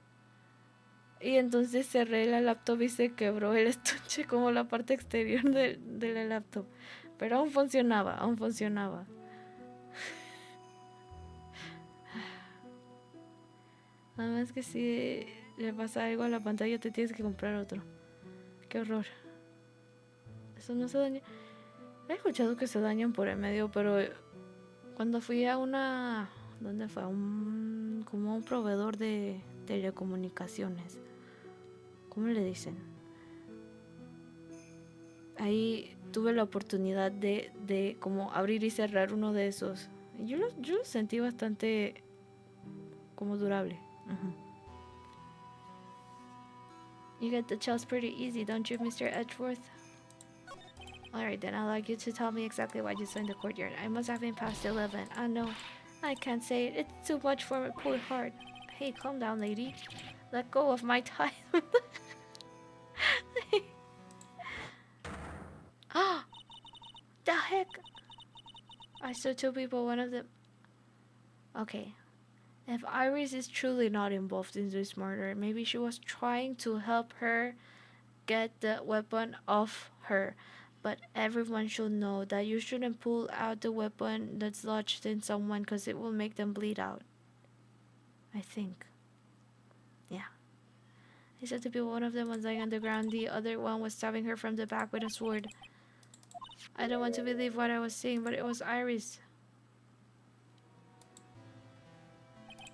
Y entonces cerré la laptop y se quebró el estuche como la parte exterior de la laptop. Pero aún funcionaba, aún funcionaba. Nada más que si le pasa algo a la pantalla te tienes que comprar otro. Qué horror. Eso no se daña. He escuchado que se dañan por el medio, pero cuando fui a una... ¿Dónde fue? Como un proveedor de telecomunicaciones. ¿Cómo le dicen? Ahí tuve la oportunidad de como abrir y cerrar uno de esos. Yo lo sentí bastante como durable. You get the chills pretty easy, don't you, Mr. Edgeworth? Alright, then I'd like you to tell me exactly why you saw in the courtyard. I must have been past 11. I know. I can't say it. It's too much for my poor heart. Hey, calm down, lady. Let go of my tie. Ah! The heck? I saw two people, one of them... Okay. If Iris is truly not involved in this murder, maybe she was trying to help her get the weapon off her. But everyone should know that you shouldn't pull out the weapon that's lodged in someone because it will make them bleed out. I think. Yeah. He said to people, one of them was lying on the ground, the other one was stabbing her from the back with a sword. I don't want to believe what I was seeing, but it was Iris.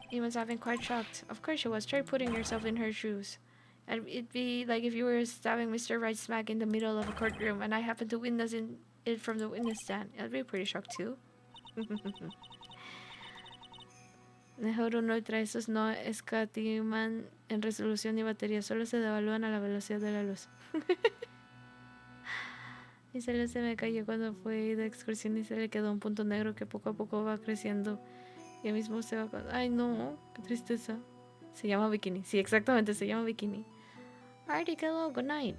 He must have been quite shocked. Of course she was. Try putting yourself in her shoes. And it'd be like if you were stabbing Mr. Wright smack in the middle of a courtroom and I happened to witness it from the witness stand. I'd be pretty shocked too. Mejor uno ultra, esos no escatiman en resolución ni batería, solo se devalúan a la velocidad de la luz. Y se me cayó cuando fue de excursión y se le quedó un punto negro que poco a poco va creciendo. Y el mismo se va con... Ay no, qué tristeza. Se llama Bikini. Sí, exactamente, se llama Bikini. Alrighty, hello, good night.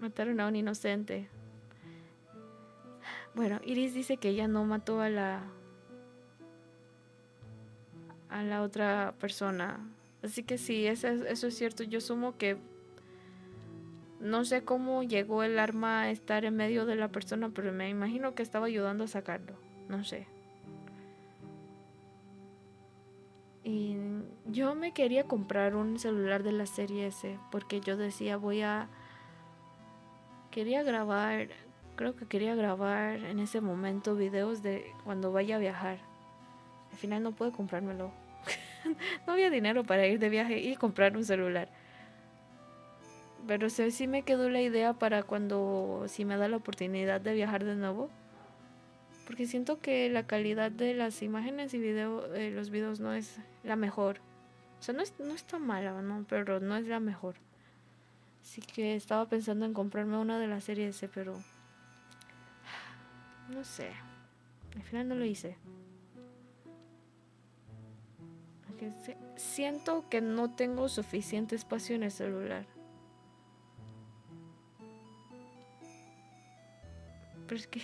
Mataron a un inocente. Bueno, Iris dice que ella no mató a la otra persona. Así que sí, eso es cierto. Yo asumo que no sé cómo llegó el arma a estar en medio de la persona, pero me imagino que estaba ayudando a sacarlo. No sé. Y yo me quería comprar un celular de la serie S porque yo decía quería grabar en ese momento videos de cuando vaya a viajar. Al final no pude comprármelo. No había dinero para ir de viaje y comprar un celular. Pero sí me quedó la idea para si me da la oportunidad de viajar de nuevo. Porque siento que la calidad de las imágenes y los videos no es la mejor. O sea, no está mala, ¿no? Pero no es la mejor. Así que estaba pensando en comprarme una de la serie S, pero... No sé. Al final no lo hice. Porque siento que no tengo suficiente espacio en el celular. Pero es que...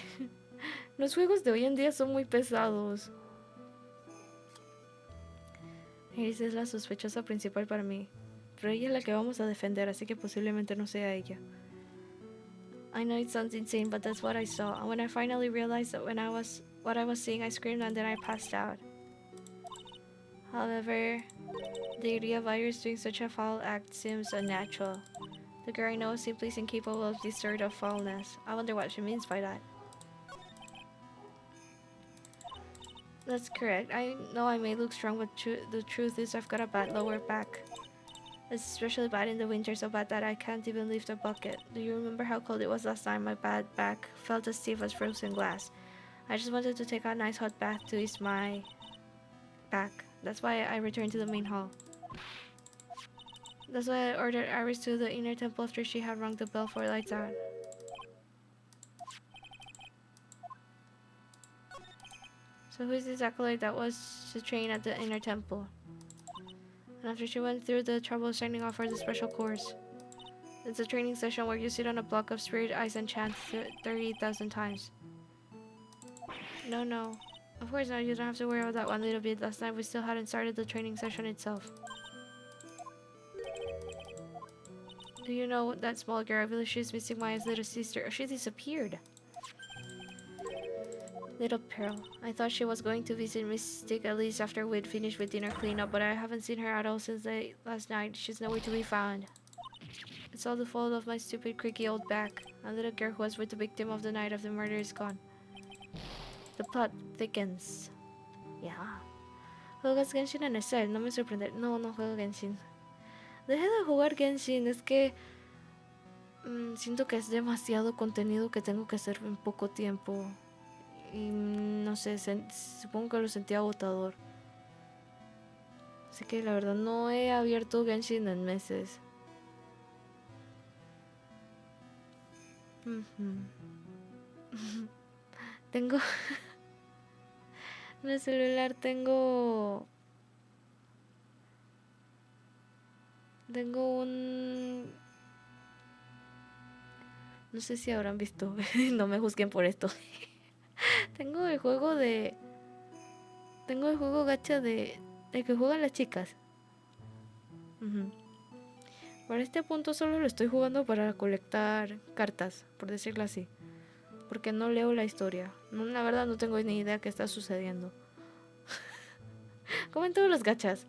Los juegos de hoy en día son muy pesados. Iris es la sospechosa principal para mí. Pero ella es la que vamos a defender, así que posiblemente no sea ella. I know it sounds insane, but that's what I saw. And when I finally realized that what I was seeing, I screamed and then I passed out. However, the idea of Iris doing such a foul act seems unnatural. The girl I know simply is incapable of this sort of foulness. I wonder what she means by that. That's correct. I know I may look strong, but the truth is I've got a bad lower back. It's especially bad in the winter, so bad that I can't even lift a bucket. Do you remember how cold it was last time? My bad back felt as stiff as frozen glass. I just wanted to take a nice hot bath to ease my back. That's why I returned to the main hall. That's why I ordered Iris to the inner temple after she had rung the bell for lights out. So who's this acolyte that was to train at the inner temple? And after she went through the trouble of signing off for the special course. It's a training session where you sit on a block of spirit ice and chant 30,000 times. No. Of course not, you don't have to worry about that one little bit. Last night we still hadn't started the training session itself. Do you know that small girl? I believe she's missing Maya's little sister. She disappeared. Little Pearl. I thought she was going to visit Mystic at least after we'd finished with dinner cleanup, but I haven't seen her at all since last night. She's nowhere to be found. It's all the fault of my stupid creaky old back. A little girl who was with the victim of the night of the murder is gone. The plot thickens. Yeah. ¿Juegas Genshin en el cel? No me sorprende. No juego Genshin. Dejé de jugar Genshin. Es que siento que es demasiado contenido que tengo que hacer en poco tiempo. Y no sé, supongo que lo sentí agotador. Así que la verdad no he abierto Genshin en meses. Tengo... en el celular tengo un... No sé si habrán visto. No me juzguen por esto. Tengo el juego gacha de que juegan las chicas. Para este punto solo lo estoy jugando para colectar cartas, por decirlo así. Porque no leo la historia. No, la verdad no tengo ni idea qué está sucediendo. Como en todos los gachas.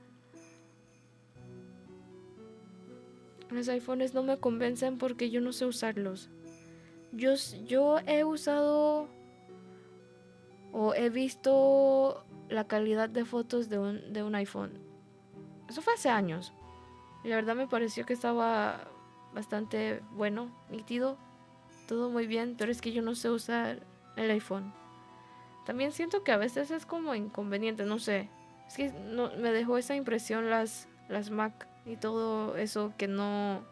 Los iPhones no me convencen porque yo no sé usarlos. Yo he usado o he visto la calidad de fotos de un iPhone. Eso fue hace años. Y la verdad me pareció que estaba bastante bueno, nítido, todo muy bien, pero es que yo no sé usar el iPhone. También siento que a veces es como inconveniente, no sé. Es que no, me dejó esa impresión las Mac y todo eso, que no...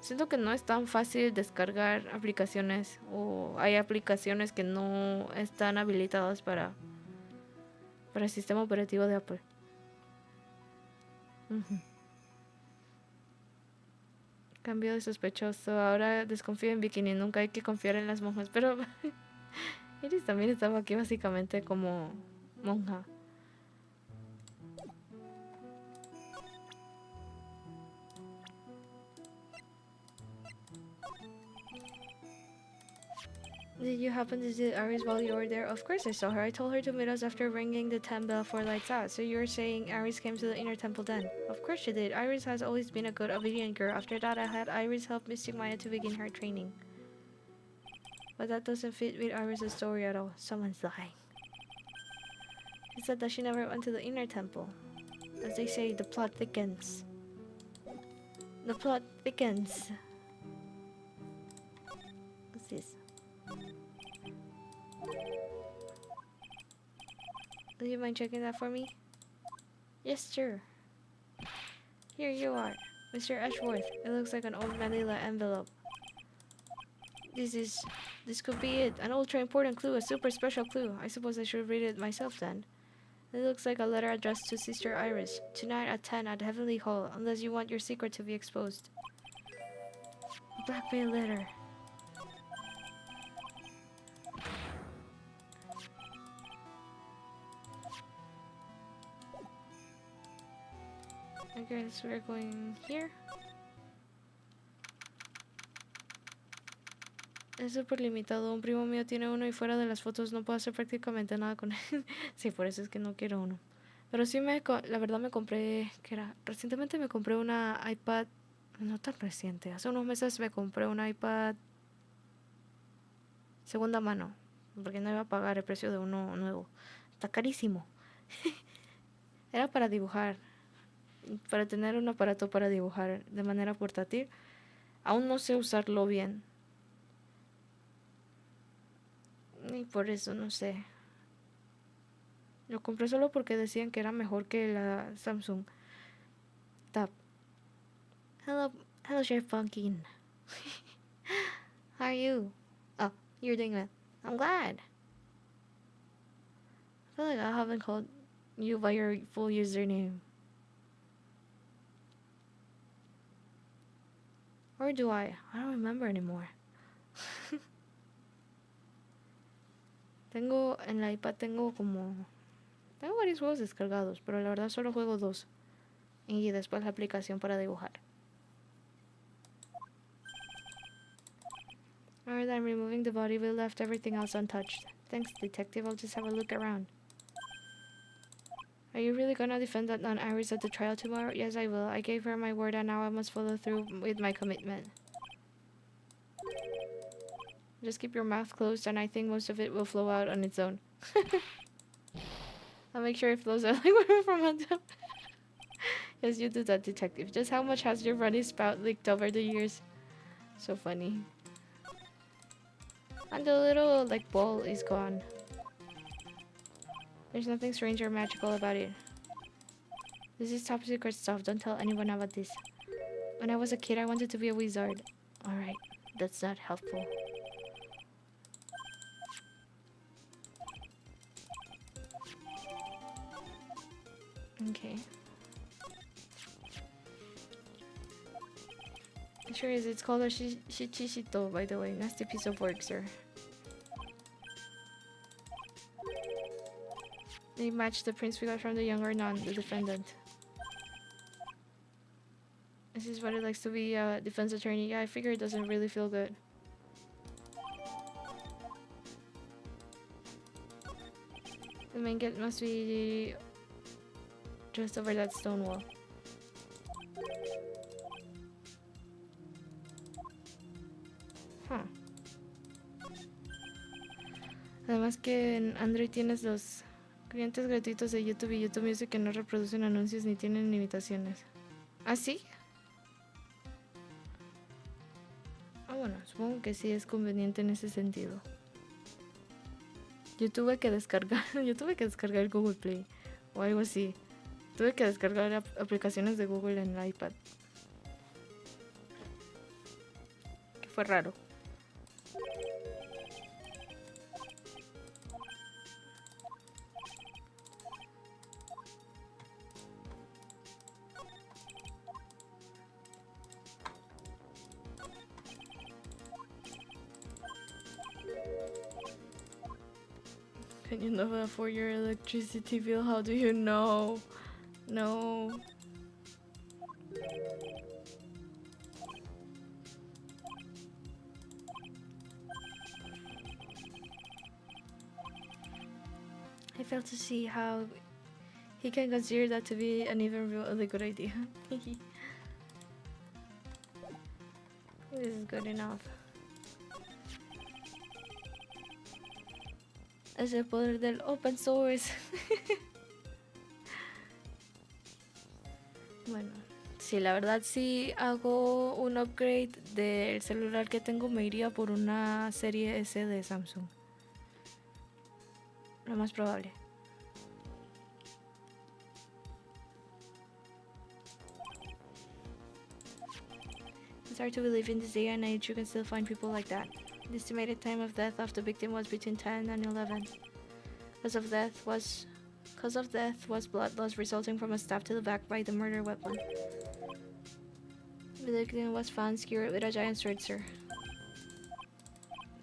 Siento que no es tan fácil descargar aplicaciones, o hay aplicaciones que no están habilitadas para el sistema operativo de Apple. Cambio de sospechoso. Ahora desconfío en Bikini. Nunca hay que confiar en las monjas. Pero Iris también estaba aquí básicamente como monja. Did you happen to see Iris while you were there? Of course I saw her. I told her to meet us after ringing the 10 bell for lights out. So you're saying Iris came to the inner temple then? Of course she did. Iris has always been a good obedient girl. After that I had Iris help Mystic Maya to begin her training. But that doesn't fit with Iris' story at all. Someone's lying. She said that she never went to the inner temple. As they say, the plot thickens. The plot thickens. What's this? Do you mind checking that for me? Yes, sure. Here you are, Mr. Ashworth. It looks like an old manila envelope. This could be it. An ultra important clue, a super special clue. I suppose I should read it myself then. It looks like a letter addressed to Sister Iris. Tonight at 10 at Heavenly Hall, unless you want your secret to be exposed. A blackmail letter. I guess we're going here. Es súper limitado. Un primo mío tiene uno y fuera de las fotos no puedo hacer prácticamente nada con él. Sí, por eso es que no quiero uno. Pero sí la verdad me compré, ¿qué era? Recientemente me compré una iPad No tan reciente. Hace unos meses me compré un iPad segunda mano. Porque no iba a pagar el precio de uno nuevo. Está carísimo. Era para dibujar. Para tener un aparato para dibujar de manera portátil. Aún no sé usarlo bien. Y por eso no sé. Lo compré solo porque decían que era mejor que la Samsung Tab. Hello, hello, Chef Pumpkin. How are you? Oh, you're doing well. I'm glad. I feel like I haven't called you by your full username. Or do I? I don't remember anymore. Tengo, en la iPad tengo varios juegos descargados, pero la verdad solo juego 2. Y después la aplicación para dibujar. Rather than removing the body, we left everything else untouched. Thanks, detective. I'll just have a look around. Are you really gonna defend that non-Iris at the trial tomorrow? Yes, I will. I gave her my word and now I must follow through with my commitment. Just keep your mouth closed and I think most of it will flow out on its own. I'll make sure it flows out like water from a tub. Yes, you do that, detective. Just how much has your runny spout leaked over the years? So funny. And the little, like, ball is gone. There's nothing strange or magical about it. This is top secret stuff. Don't tell anyone about this. When I was a kid, I wanted to be a wizard. Alright, that's not helpful. Okay. It sure is. It's called a shichishito, by the way. Nasty piece of work, sir. They matched the prints we got from the younger nun, the defendant. This is what it likes to be a defense attorney. Yeah, I figure it doesn't really feel good. The main gate must be just over that stone wall. Huh. Además que en Android tienes los clientes gratuitos de YouTube y YouTube Music que no reproducen anuncios ni tienen limitaciones. ¿Ah, sí? Ah, bueno, supongo que sí es conveniente en ese sentido. Yo tuve que descargar el Google Play o algo así. Tuve que descargar aplicaciones de Google en el iPad. Que fue raro. Can you never afford your electricity bill? How do you know? No. I fail to see how he can consider that to be an even really good idea. This is good enough. Es el poder del open source. Bueno, sí, la verdad si hago un upgrade del celular que tengo me iría por una serie S de Samsung. Lo más probable. It's hard to believe in this day and age you can still find people like that. The estimated time of death of the victim was between 10 and 11. Cause of death was blood loss resulting from a stab to the back by the murder weapon. The victim was found skewered with a giant sword, sir.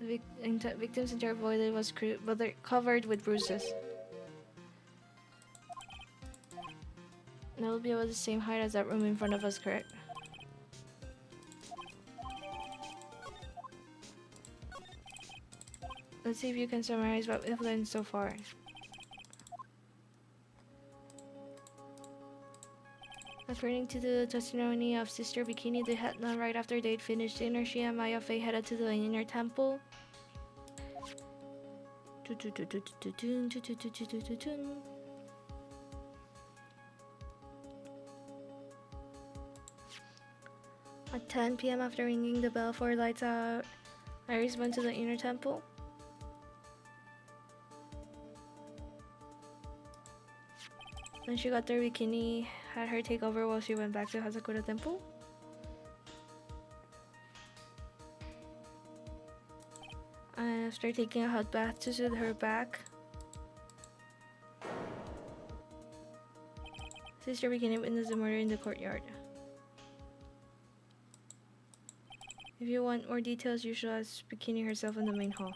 The victim's entire body was covered with bruises. That will be about the same height as that room in front of us, correct? Let's see if you can summarize what we've learned so far. According to the testimony of Sister Bikini, the headline right after they'd finished dinner, she and Maya Fey headed to the inner temple. At 10 p.m. after ringing the bell for lights out, Iris went to the inner temple. When she got there, Bikini had her take over while she went back to Hazakura Temple. And after taking a hot bath to soothe her back, Sister Bikini witnessed the murder in the courtyard. If you want more details, you should ask Bikini herself in the main hall.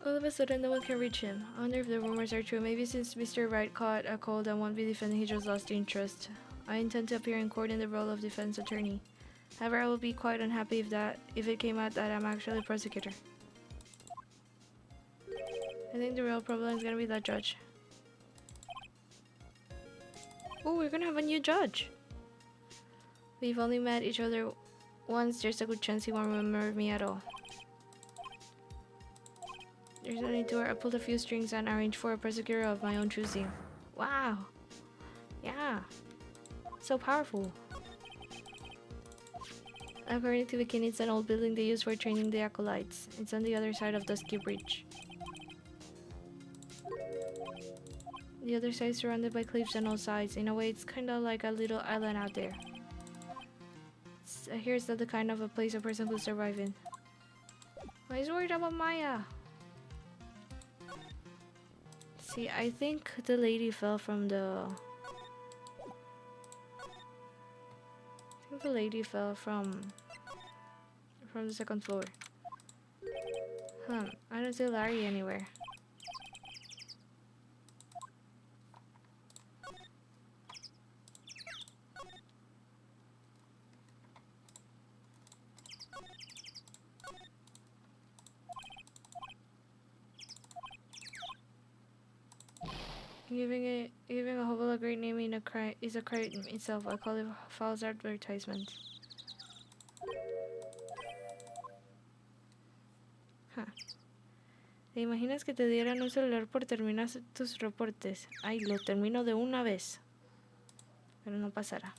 All of a sudden, no one can reach him. I wonder if the rumors are true. Maybe since Mr. Wright caught a cold and won't be defending, he just lost interest. I intend to appear in court in the role of defense attorney. However, I will be quite unhappy if it came out that I'm actually a prosecutor. I think the real problem is gonna be that judge. Oh, we're gonna have a new judge. We've only met each other once. There's a good chance he won't remember me at all. There's only two. I pulled a few strings and arranged for a prosecutor of my own choosing. Wow. Yeah. So powerful. According to Bikini, it's an old building they use for training the acolytes. It's on the other side of Dusky Bridge. The other side is surrounded by cliffs on all sides. In a way, it's kind of like a little island out there. Here's not the kind of a place a person could survive in. Why is worried about Maya? See, I think the lady fell from the... I think the lady fell from the second floor. I don't see Larry anywhere. Giving a hovel a great name is a crime itself. I call it false advertisement. ¿Te imaginas que te dieran un celular por terminar tus reportes? Ay, lo termino de una vez. Pero no pasará.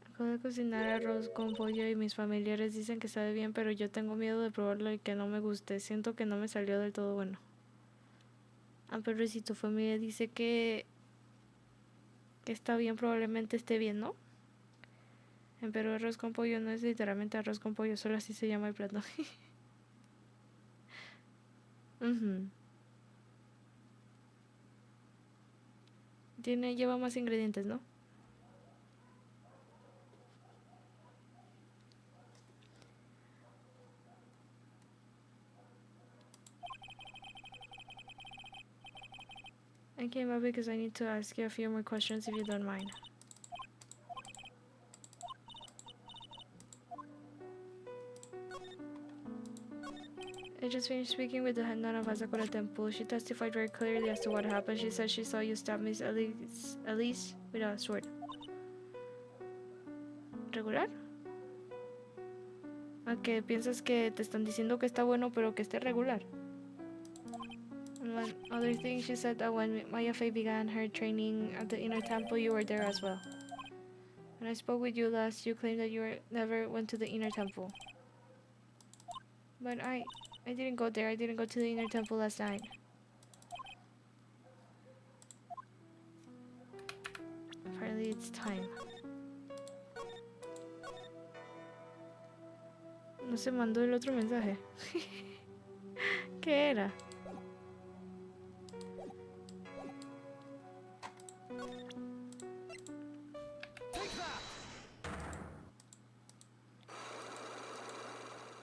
Acabo de cocinar arroz con pollo y mis familiares dicen que sabe bien, pero yo tengo miedo de probarlo y que no me guste. Siento que no me salió del todo bueno. Pero si tu familia dice que está bien, probablemente esté bien, ¿no? Pero arroz con pollo no es literalmente arroz con pollo, solo así se llama el plato. Lleva más ingredientes, ¿no? I came up because I need to ask you a few more questions if you don't mind. I just finished speaking with the head nun of Hazakura Temple. She testified very clearly as to what happened. She said she saw you stab Miss Elise with a sword. ¿Regular? ¿A que piensas que te están diciendo que está bueno pero que esté regular? And one other thing, she said that when Maya Fey began her training at the inner temple, you were there as well. When I spoke with you last, you claimed that you never went to the inner temple. But I didn't go there. I didn't go to the inner temple last night. Apparently it's time. No se mandó el otro mensaje. ¿Qué era?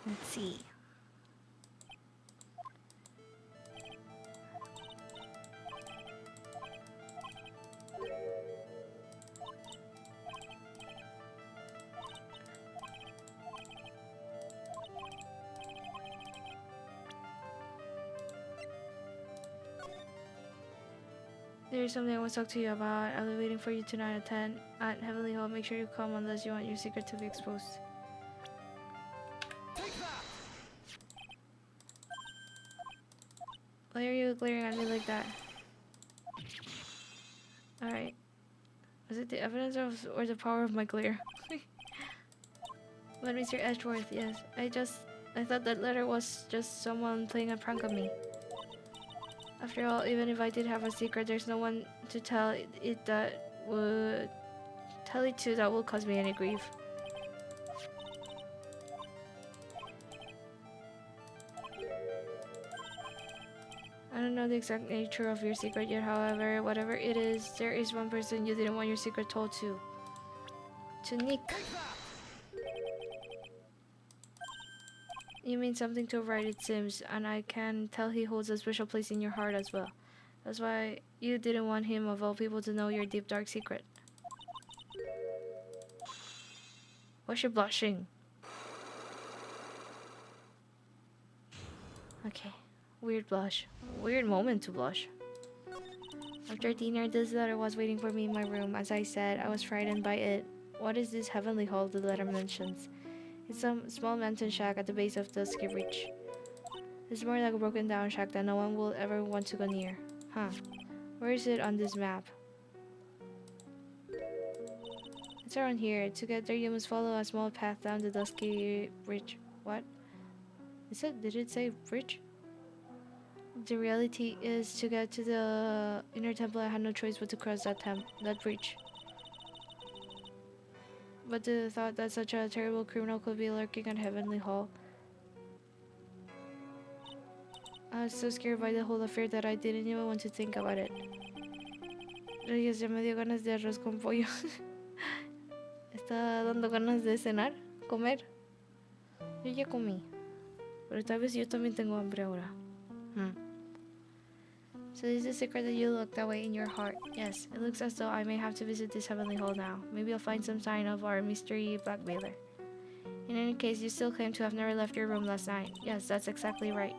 Let's see. There's something I want to talk to you about. I'll be waiting for you tonight at 10 at Heavenly Hall. Make sure you come unless you want your secret to be exposed. Why are you glaring at me like that? Alright. Is it the evidence of or the power of my glare? But Mr. Edgeworth, yes. I thought that letter was just someone playing a prank on me. After all, even if I did have a secret, there's no one to tell it to that will cause me any grief. I don't know the exact nature of your secret yet, however, whatever it is, there is one person you didn't want your secret told to. To Nick. You mean something to Wright, it seems, and I can tell he holds a special place in your heart as well. That's why you didn't want him, of all people, to know your deep, dark secret. Why's she blushing? Okay. Weird blush. Weird moment to blush. After dinner, this letter was waiting for me in my room. As I said, I was frightened by it. What is this Heavenly Hall the letter mentions? It's some small mountain shack at the base of the ski ridge. It's more like a broken down shack that no one will ever want to go near. Huh. Where is it on this map? It's around here. To get there, you must follow a small path down the dusky ridge. What? Did it say bridge? The reality is, to get to the inner temple, I had no choice but to cross that bridge. But the thought that such a terrible criminal could be lurking at Heavenly Hall. I was so scared by the whole affair that I didn't even want to think about it. Reyes, ya me dio ganas de arroz con pollo. Está dando ganas de cenar, comer. Yo ya comí. Pero tal vez yo también tengo hambre ahora. So this is the secret that you look that way in your heart. Yes, it looks as though I may have to visit this Heavenly Hall now. Maybe I'll find some sign of our mystery blackmailer. In any case, you still claim to have never left your room last night. Yes, that's exactly right.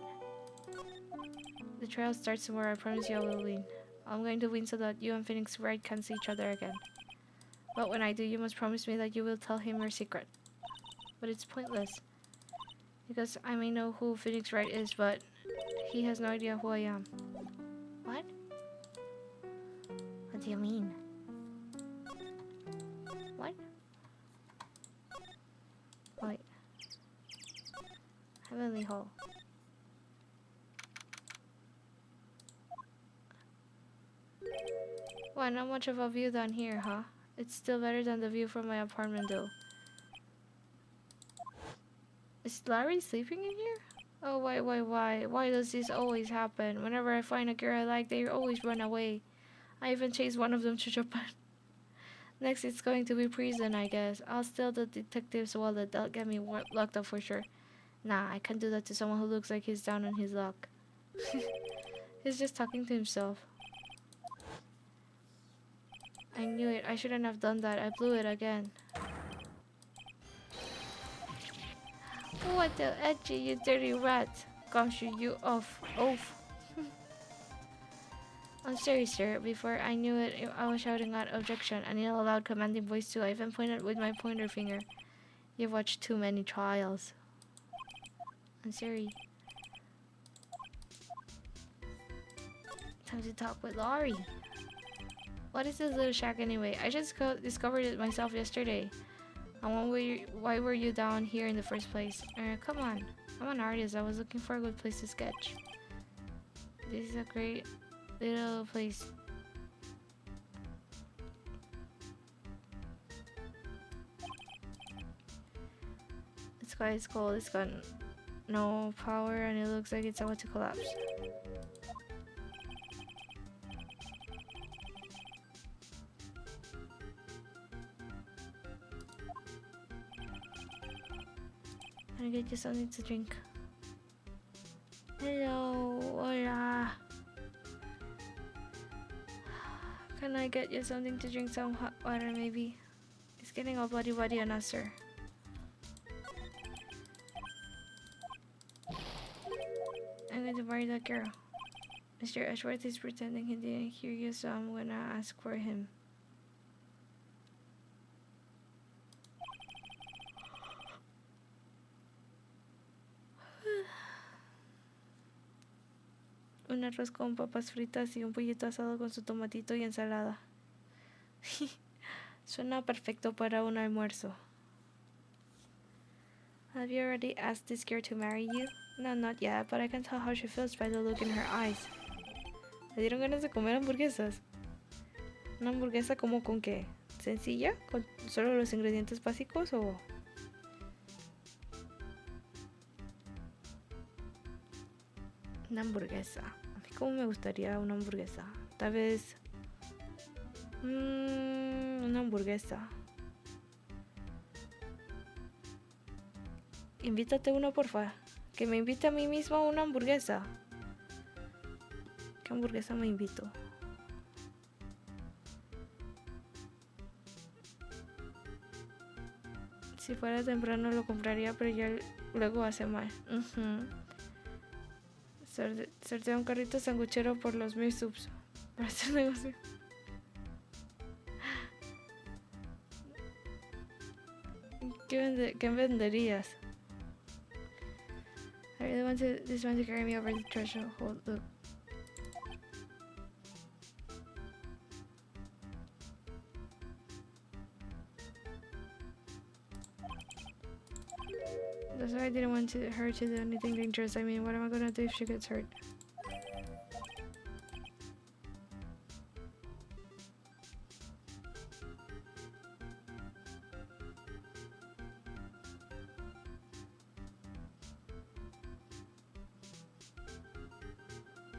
The trial starts tomorrow. I promise you I will win. I'm going to win so that you and Phoenix Wright can see each other again. But when I do, you must promise me that you will tell him your secret. But it's pointless. Because I may know who Phoenix Wright is, but he has no idea who I am. What? What do you mean? What? Wait. Heavenly Hall. Wow, not much of a view down here, huh? It's still better than the view from my apartment, though. Is Larry sleeping in here? Oh, why? Why does this always happen? Whenever I find a girl I like, they always run away. I even chased one of them to Japan. Next, it's going to be prison, I guess. I'll steal the detective's wallet. They'll get me locked up for sure. Nah, I can't do that to someone who looks like he's down on his luck. He's just talking to himself. I knew it. I shouldn't have done that. I blew it again. What the edgy, you dirty rat. Gosh, you off. I'm sorry, sir. Before I knew it, I was shouting out objection, and in a loud commanding voice too. I even pointed with my pointer finger. You've watched too many trials. I'm sorry. Time to talk with Laurie. What is this little shack anyway? I just discovered it myself yesterday. And why were you down here in the first place? Come on. I'm an artist. I was looking for a good place to sketch. This is a great little place. It's quite cold. It's got no power and it looks like it's about to collapse. Can I get you something to drink? Hello, hola. Can I get you something to drink? Some hot water, maybe? It's getting all bloody on us, sir. I'm going to marry that girl. Mr. Ashworth is pretending he didn't hear you, so I'm gonna ask for him. Un arroz con papas fritas y un pollito asado con su tomatito y ensalada. Suena perfecto para un almuerzo. Have you already asked this girl to marry you? No, not yet, but I can tell how she feels by the look in her eyes. ¿Le dieron ganas de comer hamburguesas? ¿Una hamburguesa como con qué? ¿Sencilla? ¿Con solo los ingredientes básicos o...? Una hamburguesa. A mí como me gustaría una hamburguesa. Tal vez... una hamburguesa. Invítate uno, porfa. Que me invite a mí misma a una hamburguesa. ¿Qué hamburguesa me invito? Si fuera temprano lo compraría, pero ya luego hace mal. Sortea un carrito sanguchero por los 1000 subs. Para hacer negocio. ¿Qué venderías? I really want this one to carry me over the threshold. Look. That's why I didn't want her to do anything dangerous. I mean, what am I gonna do if she gets hurt?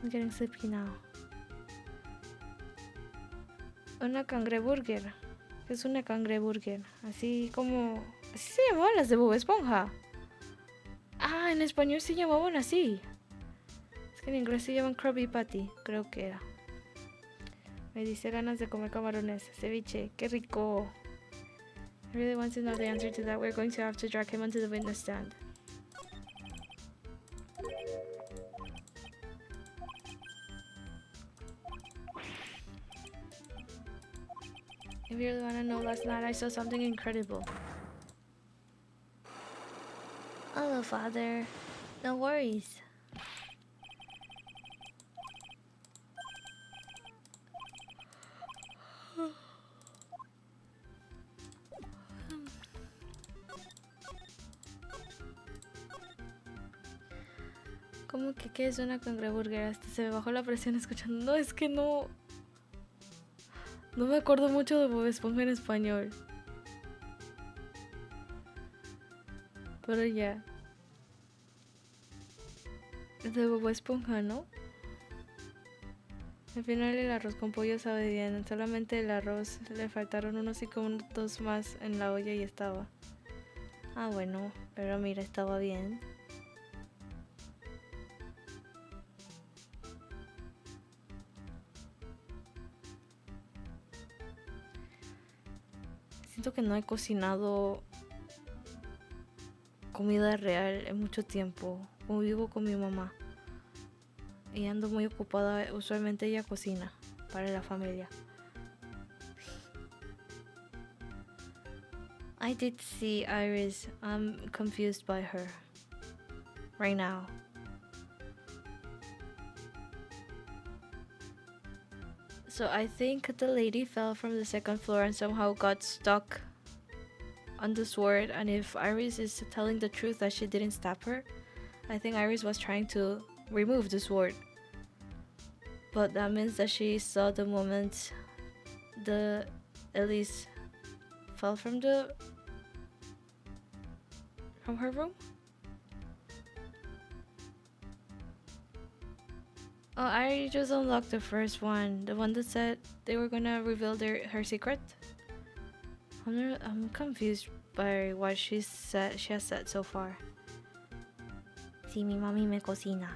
I'm getting sleepy now. Una cangreburger. ¿Qué es una cangreburger? Así como... Así se llamaban las de Bob Esponja. Ah, en español se llamaban así. Es que en inglés se llaman Krabby Patty, creo que era. Me dice ganas de comer camarones. Ceviche, qué rico. I really want to know the answer to that. We're going to have to drag him onto the witness stand. If you really want to know, last night I saw something incredible. Hello, Father. No worries. ¿Cómo que qué es una cangreburger? Hasta se me bajó la presión escuchando. No, es que no... No me acuerdo mucho de Bob Esponja en español. Pero ya. Es de Bob Esponja, ¿no? Al final el arroz con pollo sabe bien. Solamente el arroz le faltaron unos 5 minutos más en la olla y estaba. Ah, bueno. Pero mira, estaba bien. Siento que no he cocinado comida real en mucho tiempo. Como vivo con mi mamá y ando muy ocupada, usualmente ella cocina para la familia. I did see Iris. I'm confused by her right now. So I think the lady fell from the second floor and somehow got stuck on the sword, and if Iris is telling the truth that she didn't stab her, I think Iris was trying to remove the sword. But that means that she saw the moment the Elise fell from her room. Oh, I just unlocked the first one, the one that said they were gonna reveal her secret. I'm confused by what she has said so far. Sí, mi mami me cocina.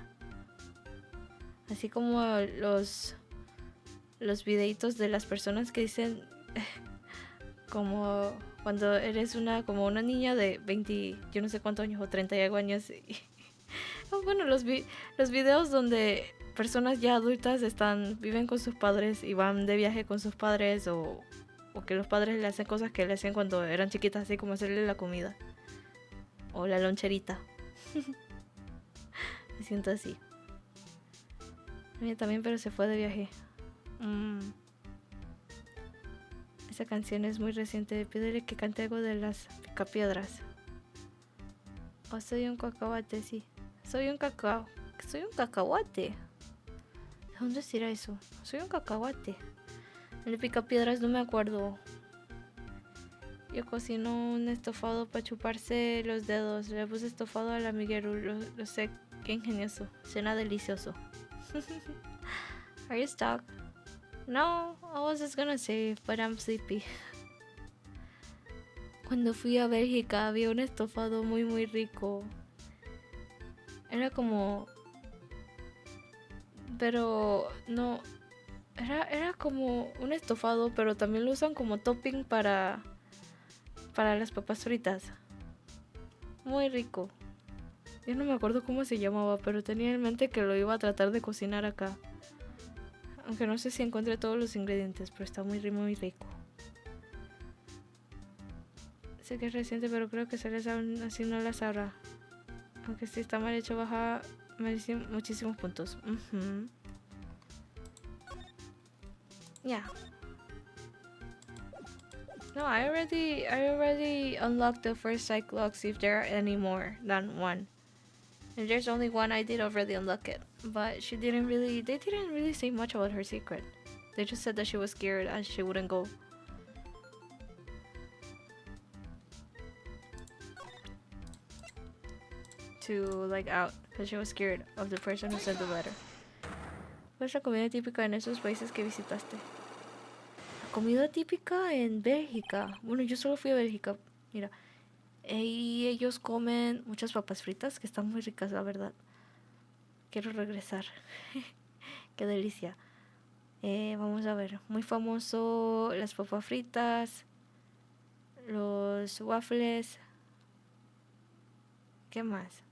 Así como los videitos de las personas que dicen como cuando eres como una niña de 20, yo no sé cuántos años o 30 y algo años. Bueno, los videos donde personas ya adultas viven con sus padres y van de viaje con sus padres o que los padres le hacen cosas que le hacían cuando eran chiquitas, así como hacerle la comida o la loncherita. Me siento así. A mí también, pero se fue de viaje. Esa canción es muy reciente. Pídele que cante algo de las picapiedras. Oh, soy un cacahuate, sí. Soy un cacahuate. ¿De dónde será eso? Soy un cacahuate. El picapiedras no me acuerdo. Yo cocino un estofado para chuparse los dedos. Le puse estofado al amiguero. Lo sé, qué ingenioso. Suena delicioso. Are you stuck? No, I was just gonna say, but I'm sleepy. Cuando fui a Bélgica había un estofado muy muy rico. Era como... Pero no... Era como un estofado, pero también lo usan como topping para las papas fritas. Muy rico. Yo no me acuerdo cómo se llamaba, pero tenía en mente que lo iba a tratar de cocinar acá. Aunque no sé si encontré todos los ingredientes, pero está muy rico. Sé que es reciente, pero creo que se les así no las sabrá. Aunque si está mal hecho, baja muchísimos puntos. Yeah. No, I already unlocked the first Cyclops if there are any more than one. If there's only one, I did already unlock it. But they didn't really say much about her secret. They just said that she was scared and she wouldn't go. To out, because she was scared of the person who sent the letter. ¿Cuál es la comida típica en esos países que visitaste? La comida típica en Bélgica. Bueno, yo solo fui a Bélgica. Mira, y ellos comen muchas papas fritas, que están muy ricas, la verdad. Quiero regresar. Qué delicia. Vamos a ver. Muy famoso las papas fritas, los waffles. ¿Qué más?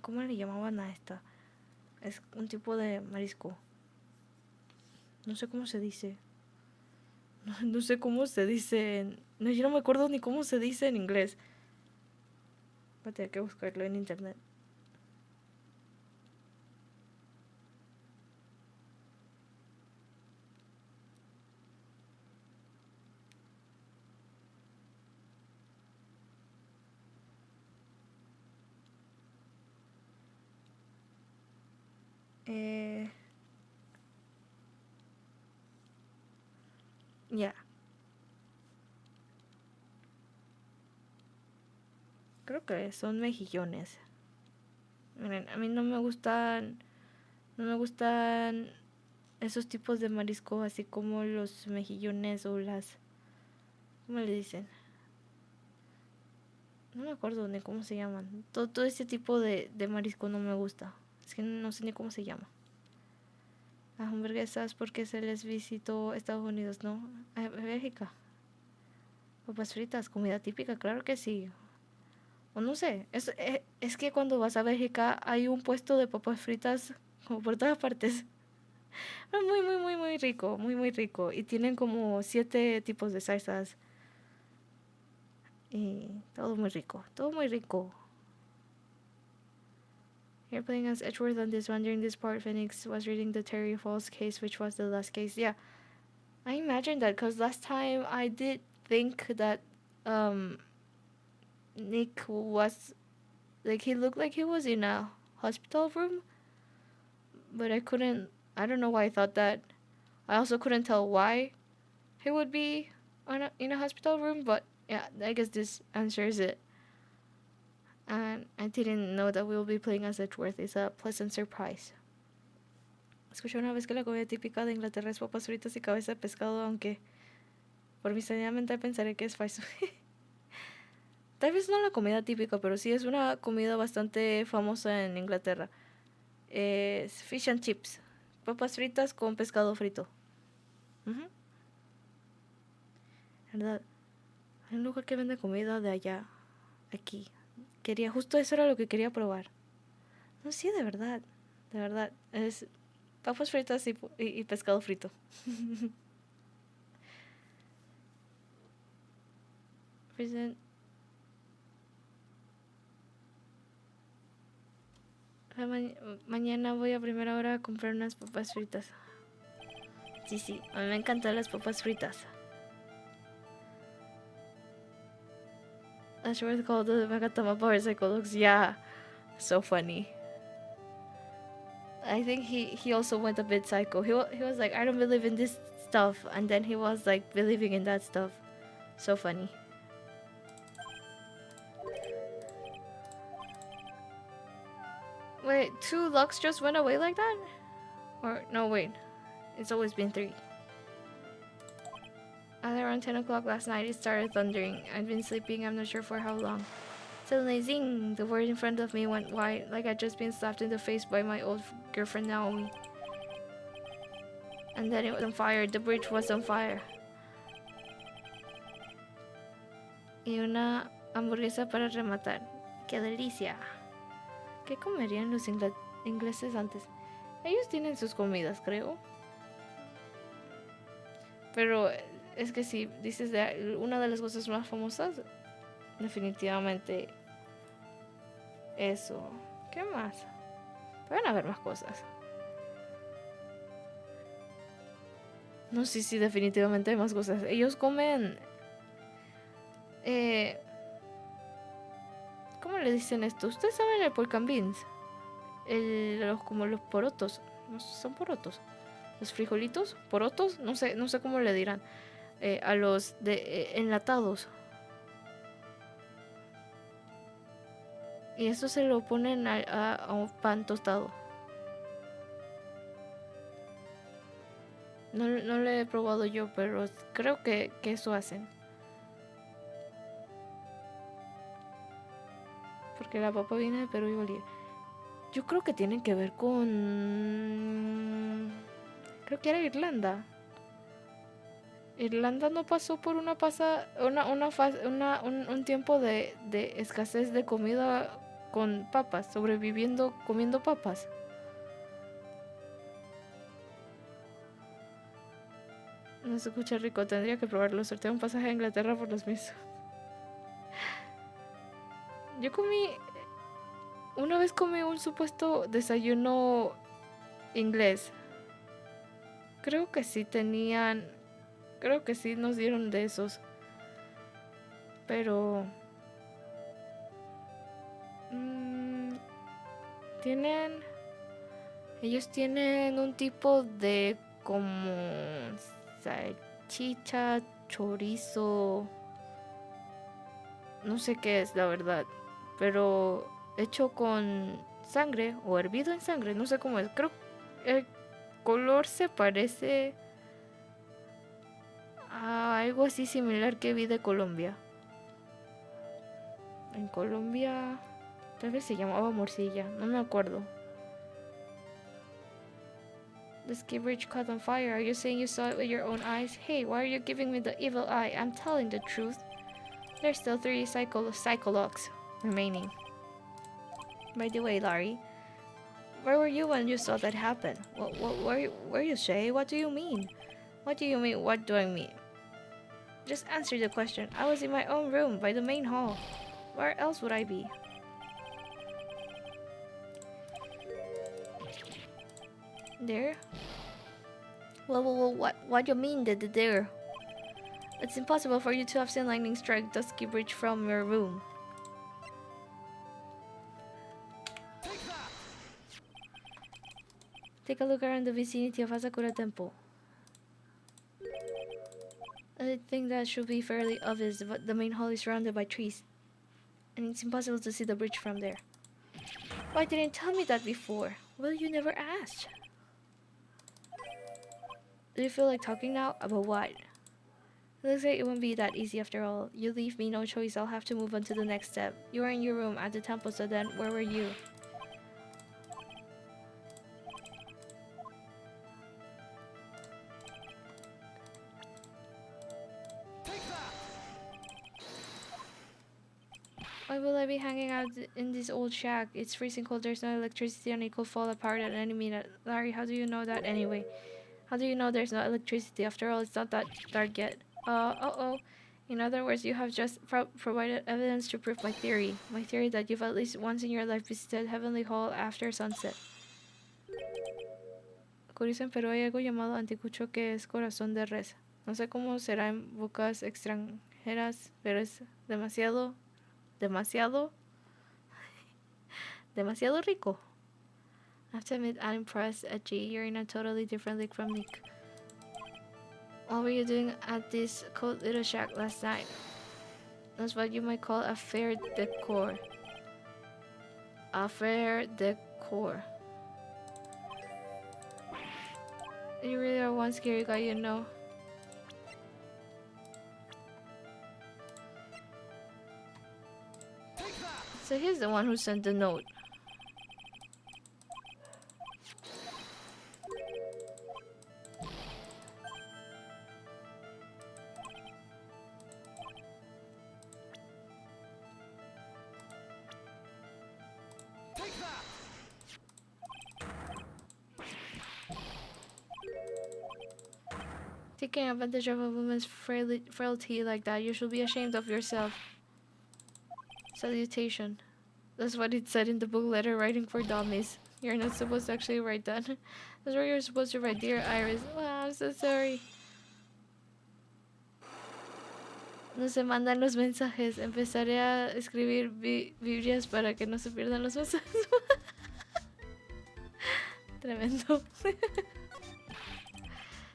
¿Cómo le llamaban a esta? Es un tipo de marisco. No sé cómo se dice. No sé cómo se dice. No, yo no me acuerdo ni cómo se dice en inglés. Voy a tener que buscarlo en internet. Ya. Creo que son mejillones. Miren, a mí no me gustan esos tipos de marisco, así como los mejillones o las... ¿Cómo le dicen? No me acuerdo ni cómo se llaman. Todo ese tipo de marisco no me gusta. Es que no sé ni cómo se llama. Las hamburguesas porque se les visitó Estados Unidos, ¿no? Bélgica. Papas fritas, comida típica, claro que sí. O no sé, es que cuando vas a Bélgica hay un puesto de papas fritas como por todas partes. Es muy rico, muy rico. Y tienen como 7 tipos de salsas. Y todo muy rico, todo muy rico. You're playing as Edgeworth on this one. During this part, Phoenix was reading the Terry Falls case, which was the last case. Yeah, I imagine that because last time I did think that Nick was... he looked like he was in a hospital room. But I don't know why I thought that. I also couldn't tell why he would be in a hospital room, but yeah, I guess this answers it. And I didn't know that we will be playing as Edgeworth. It's a pleasant surprise. Escuché una vez que la comida típica de Inglaterra es papas fritas y cabeza de pescado, aunque por mi sanidad mental pensaré que es falso. Tal vez no la comida típica, pero sí es una comida bastante famosa en Inglaterra. Es fish and chips. Papas fritas con pescado frito. ¿Verdad? Hay un lugar que vende comida de allá. aquí. Quería, justo eso era lo que quería probar. No, sí, de verdad. De verdad. Es papas fritas y pescado frito. Present. Mañana voy a primera hora a comprar unas papas fritas. Sí, sí, a mí me encantan las papas fritas. That's what it's called the Magatama Powercycle looks. Yeah, so funny. I think he also went a bit psycho. He was like, I don't believe in this stuff, and then he was like believing in that stuff. So funny. Wait, 2 lucks just went away like that? Or no, wait, it's always been 3. At around 10 o'clock last night, it started thundering. I'd been sleeping, I'm not sure for how long. Suddenly, zing! The word in front of me went white, like I'd just been slapped in the face by my old girlfriend Naomi. And then it was on fire. The bridge was on fire. Y una hamburguesa para rematar. ¡Qué delicia! ¿Qué comerían los ingleses antes? Ellos tienen sus comidas, creo. Pero es que si dices de una de las cosas más famosas, definitivamente eso. ¿Qué más? Pueden haber más cosas. No, sí, definitivamente hay más cosas. Ellos comen... ¿cómo le dicen esto? ¿Ustedes saben el pork and beans? Como los porotos. ¿No son porotos? Los frijolitos, porotos, no sé cómo le dirán. A los enlatados. Y eso se lo ponen a un pan tostado. No lo he probado yo, pero creo que eso hacen. Porque la papa viene de Perú y Bolivia. Yo creo que tienen que ver con... Creo que era Irlanda. Irlanda no pasó por un tiempo de escasez de comida con papas, sobreviviendo comiendo papas. No se escucha rico, tendría que probarlo. Sorteo un pasaje a Inglaterra por los mismos. Yo una vez comí un supuesto desayuno inglés. Creo que sí nos dieron de esos. Pero... ellos tienen un tipo de como salchicha, chorizo, no sé qué es la verdad, pero hecho con sangre o hervido en sangre, no sé cómo es. Creo el color se parece a algo así similar que vi de Colombia. En Colombia tal vez se llamaba morcilla, no me acuerdo. The ski bridge caught on fire. Are you saying you saw it with your own eyes? Hey, why are you giving me the evil eye? I'm telling the truth. There's still 3 cyclocks remaining. By the way, Larry, where were you when you saw that happen? Where were you, Shay? What do you mean? What do you mean? What do I mean? Just answer the question. I was in my own room by the main hall. Where else would I be? There? Well, what do you mean there? It's impossible for you to have seen lightning strike the ski bridge from your room. Take a look around the vicinity of Asakura Temple. I think that should be fairly obvious, but the main hall is surrounded by trees, and it's impossible to see the bridge from there. Why didn't you tell me that before? Well, you never asked. Do you feel like talking now? About what? It looks like it won't be that easy after all. You leave me no choice, I'll have to move on to the next step. You were in your room at the temple, so then where were you? Why will I be hanging out in this old shack? It's freezing cold, there's no electricity, and it could fall apart at any minute. Larry, how do you know that anyway? How do you know there's no electricity? After all, it's not that dark yet. Uh-oh. In other words, you have just provided evidence to prove my theory. My theory that you've at least once in your life visited Heavenly Hall after sunset. Curioso, pero hay algo llamado anticucho que es corazón de res. No sé cómo será en bocas extranjeras, pero es demasiado rico. I have to admit, I'm impressed, Edgy. You're in a totally different league from Nick. What were you doing at this cold little shack last night? That's what you might call a fair decor. A fair decor. You really are one scary guy, you know. So he's the one who sent the note. Taking advantage of a woman's frailty like that, you should be ashamed of yourself. Salutation. That's what it said in the book Letter Writing for Dummies. You're not supposed to actually write that. That's where you're supposed to write, Dear Iris. Wow, I'm so sorry. No se mandan los mensajes. Empezaré a escribir Biblias para que no se pierdan los mensajes. Tremendo.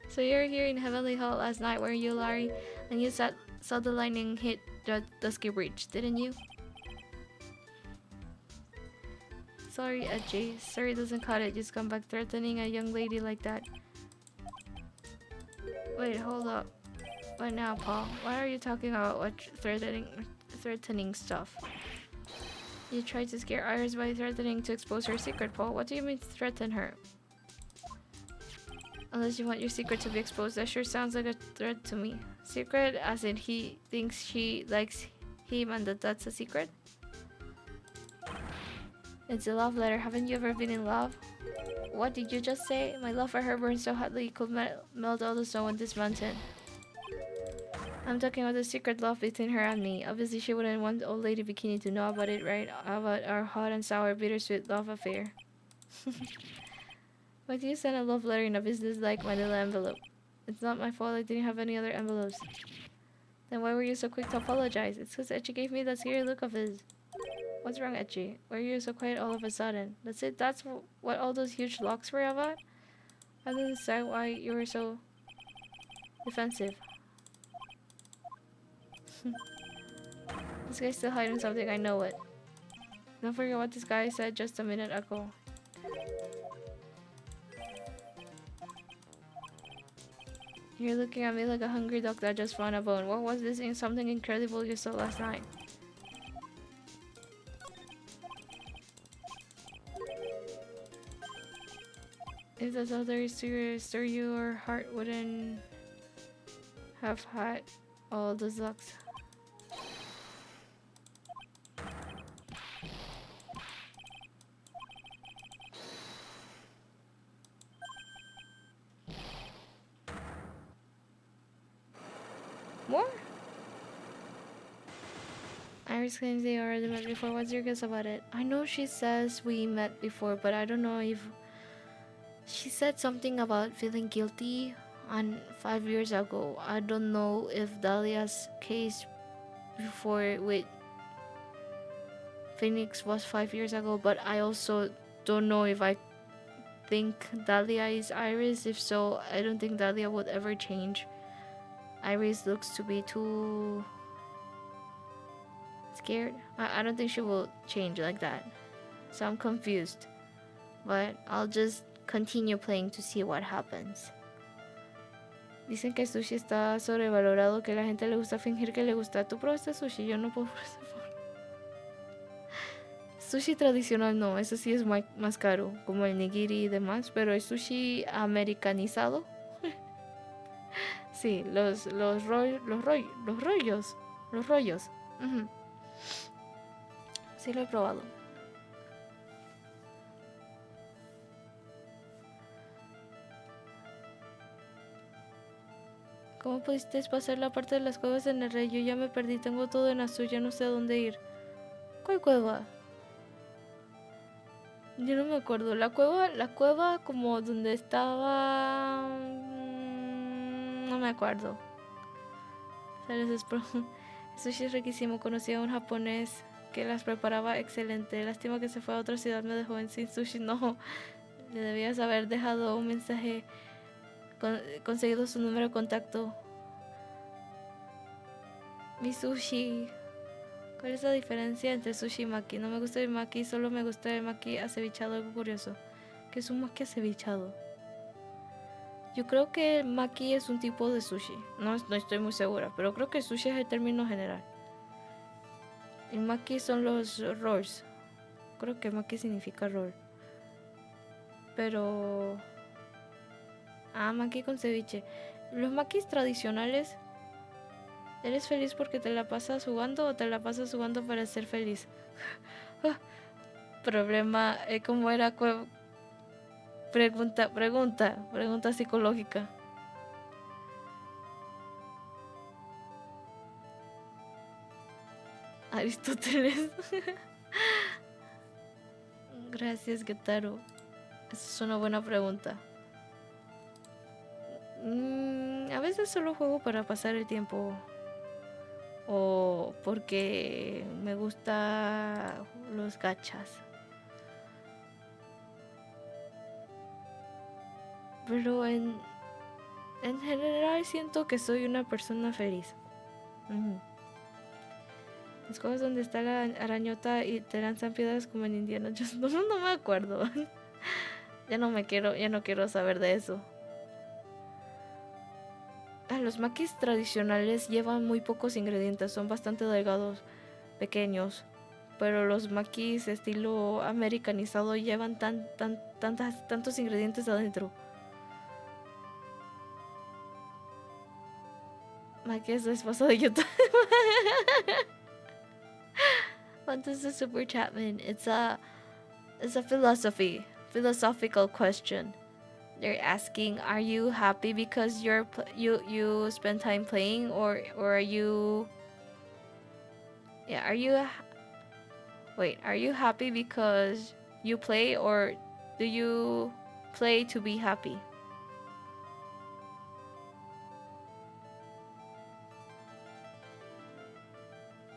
So you're here in Heavenly Hall last night, weren't you, Larry? And you saw the lightning hit the Dusky Breach, didn't you? Sorry, Edgy. Sorry doesn't cut it. Just come back threatening a young lady like that. Wait, hold up. What now, Paul? Why are you talking about what threatening stuff? You tried to scare Iris by threatening to expose her secret, Paul. What do you mean threaten her? Unless you want your secret to be exposed, that sure sounds like a threat to me. Secret as in he thinks she likes him and that's a secret? It's a love letter. Haven't you ever been in love? What did you just say? My love for her burns so hotly it could melt all the snow on this mountain. I'm talking about the secret love between her and me. Obviously she wouldn't want old lady Bikini to know about it, right? About our hot and sour bittersweet love affair. Why do you send a love letter in a business-like manila envelope? It's not my fault I didn't have any other envelopes. Then why were you so quick to apologize? It's because Etchi gave me that scary look of his. What's wrong, Etchi? Why are you so quiet all of a sudden? That's it? That's what all those huge locks were about? I don't understand why you were so defensive. This guy's still hiding something, I know it. Don't forget what this guy said just a minute ago. You're looking at me like a hungry dog that just found a bone. What was this something incredible you saw last night? If that's all there is to your story, your heart wouldn't have had all those looks. More? Iris claims they already met before. What's your guess about it? I know she says we met before, but I don't know if... She said something about feeling guilty on 5 years ago. I don't know if Dahlia's case before with Phoenix was 5 years ago, but I also don't know if I think Dahlia is Iris. If so, I don't think Dahlia would ever change. Iris looks to be too scared. I don't think she will change like that. So I'm confused. But I'll just continue playing to see what happens. Dicen que el sushi está sobrevalorado, que la gente le gusta fingir que le gusta. ¿Tú probaste sushi? Yo no puedo probar sushi tradicional no, eso sí es más caro, como el nigiri y demás, pero el sushi americanizado. Sí, los rollos. Sí lo he probado. ¿Cómo pudiste pasar la parte de las cuevas en el rey? Yo ya me perdí, tengo todo en azul, ya no sé a dónde ir. ¿Cuál cueva? Yo no me acuerdo. La cueva como donde estaba... no me acuerdo. El sushi es riquísimo. Conocí a un japonés que las preparaba excelente. Lástima que se fue a otra ciudad, me dejó en sin sushi. No, le debías haber dejado un mensaje, conseguido su número de contacto. Mi sushi. ¿Cuál es la diferencia entre sushi y maki? No me gusta el maki, solo me gusta el maki acevichado. Algo curioso. ¿Qué es un maki acevichado? Yo creo que el maki es un tipo de sushi. No estoy muy segura, pero creo que sushi es el término general. El maki son los rolls. Creo que maki significa roll. Pero... maki con ceviche. Los makis tradicionales... ¿Eres feliz porque te la pasas jugando o te la pasas jugando para ser feliz? Problema... ¿cómo era? Pregunta psicológica. Aristóteles. Gracias, Getaro. Esa es una buena pregunta. A veces solo juego para pasar el tiempo. O porque me gusta los gachas. Pero en general siento que soy una persona feliz. Las cosas donde está la arañota y te lanzan piedras como en Indiana Jones. No me acuerdo. Ya no quiero saber de eso. Los makis tradicionales llevan muy pocos ingredientes, son bastante delgados, pequeños. Pero los makis estilo americanizado llevan tantos ingredientes adentro. Maki es la esposa de Yuta. What does the super chat mean? It's a philosophical question. They're asking, are you happy because you spend time playing, or are you... Yeah, are you happy because you play, or do you play to be happy?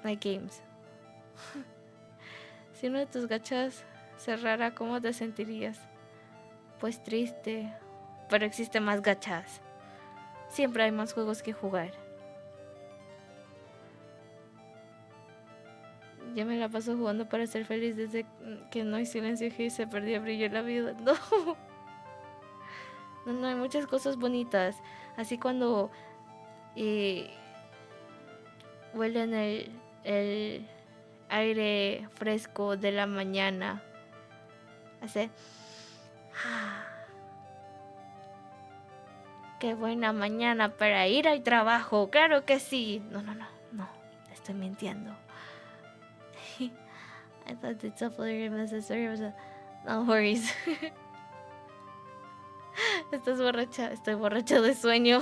Like games. Si uno de tus gachas cerrara, ¿cómo te sentirías? Pues triste, pero existen más gachas. Siempre hay más juegos que jugar. Ya me la paso jugando para ser feliz desde que no hay silencio y se perdió el brillo en la vida. No, hay muchas cosas bonitas. Así cuando huelen el aire fresco de la mañana. Hace... Qué buena mañana para ir al trabajo. Claro que sí. No. Estoy mintiendo. I thought it's a no worries. Estás borracha. Estoy borracha de sueño.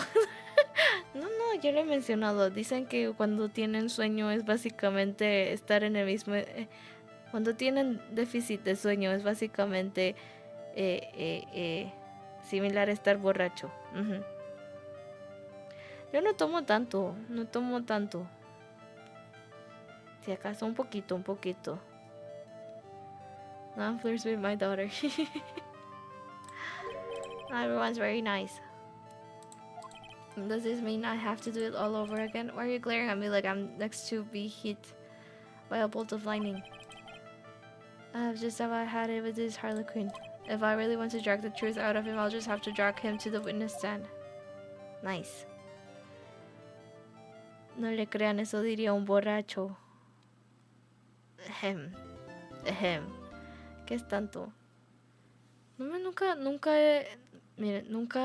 No, yo lo he mencionado. Dicen que cuando tienen sueño es básicamente estar en el mismo... cuando tienen déficit de sueño es básicamente similar a estar borracho. Yo no tomo tanto. Si acaso un poquito. No, I'm flirts with my daughter. Everyone's very nice. Does this mean I have to do it all over again? Why are you glaring at me like I'm next to be hit by a bolt of lightning? Just how I had it with this Harlequin. If I really want to drag the truth out of him, I'll just have to drag him to the witness stand. Nice. No le crean, eso diría un borracho. Ejem. ¿Qué es tanto? Nunca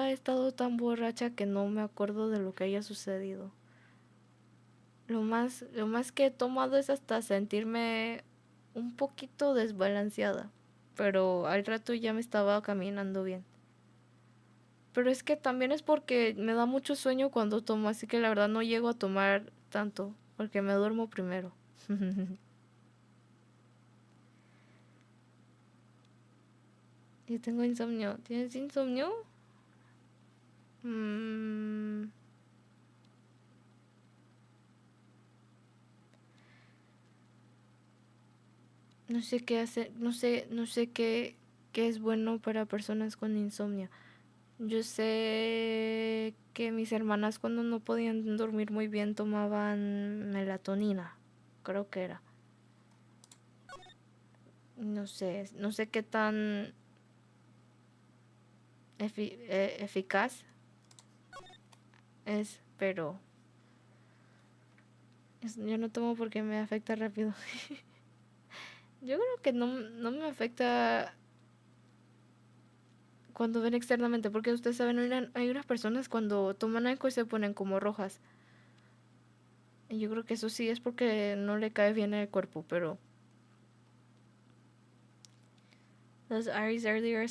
he estado tan borracha que no me acuerdo de lo que haya sucedido. Lo más que he tomado es hasta sentirme un poquito desbalanceada, pero al rato ya me estaba caminando bien. Pero es que también es porque me da mucho sueño cuando tomo, así que la verdad no llego a tomar tanto, porque me duermo primero. Yo tengo insomnio. ¿Tienes insomnio? Mm, no sé qué hacer, no sé qué es bueno para personas con insomnio. Yo sé que mis hermanas cuando no podían dormir muy bien tomaban melatonina, creo que era. No sé qué tan eficaz es, pero yo no tomo porque me afecta rápido. Yo creo que no me afecta cuando ven externamente, porque ustedes saben, hay unas personas cuando toman alcohol se ponen como rojas. Y yo creo que eso sí es porque no le cae bien al cuerpo, pero those Aries earlier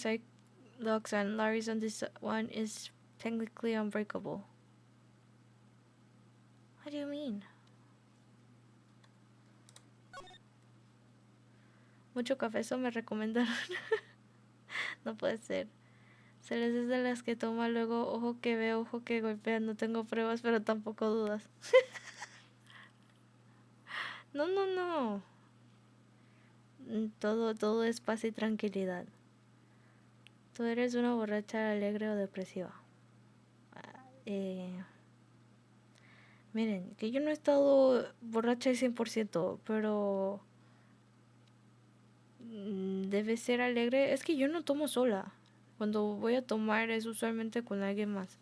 Lux and Larry's on this one is technically unbreakable. What do you mean? Mucho café, eso me recomendaron. No puede ser. Se les es de las que toma luego ojo que ve, ojo que golpea. No tengo pruebas, pero tampoco dudas. No, no, no. Todo es paz y tranquilidad. Tú eres una borracha alegre o depresiva. Eh, Miren, que yo no he estado borracha al 100%, pero debe ser alegre. Es que yo no tomo sola. Cuando voy a tomar es usualmente con alguien más.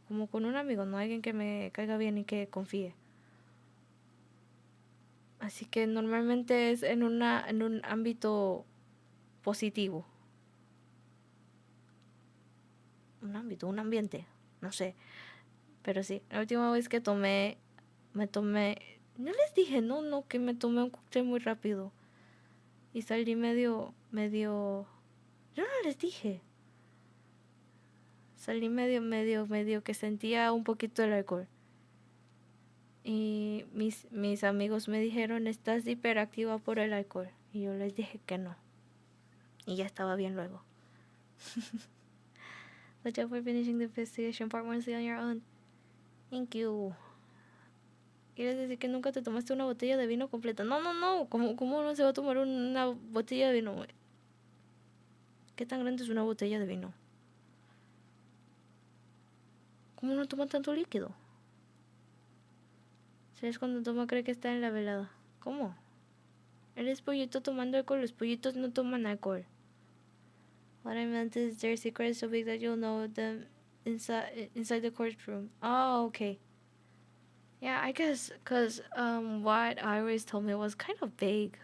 Como con un amigo, no alguien que me caiga bien y que confíe. Así que normalmente es en un ámbito positivo. Un ámbito, un ambiente. No sé. Pero sí, la última vez que me tomé... No les dije, no, que me tomé un cóctel muy rápido. Y salí medio... Yo no les dije. Salí medio que sentía un poquito el alcohol. Y mis amigos me dijeron, estás hiperactiva por el alcohol. Y yo les dije que no. Y ya estaba bien luego. Good job for finishing the investigation part 1 on your own. Thank you. ¿Quieres decir que nunca te tomaste una botella de vino completa? No. ¿Cómo no se va a tomar una botella de vino? ¿Qué tan grande es una botella de vino? ¿Cómo no toma tanto líquido? ¿Sabes cuando toma cree que está en la velada? ¿Cómo? Eres pollito tomando alcohol. Los pollitos no toman alcohol. What I meant is their secrets so big that you'll know them inside the courtroom. Oh, okay. Yeah, I guess because what Iris told me was kind of vague.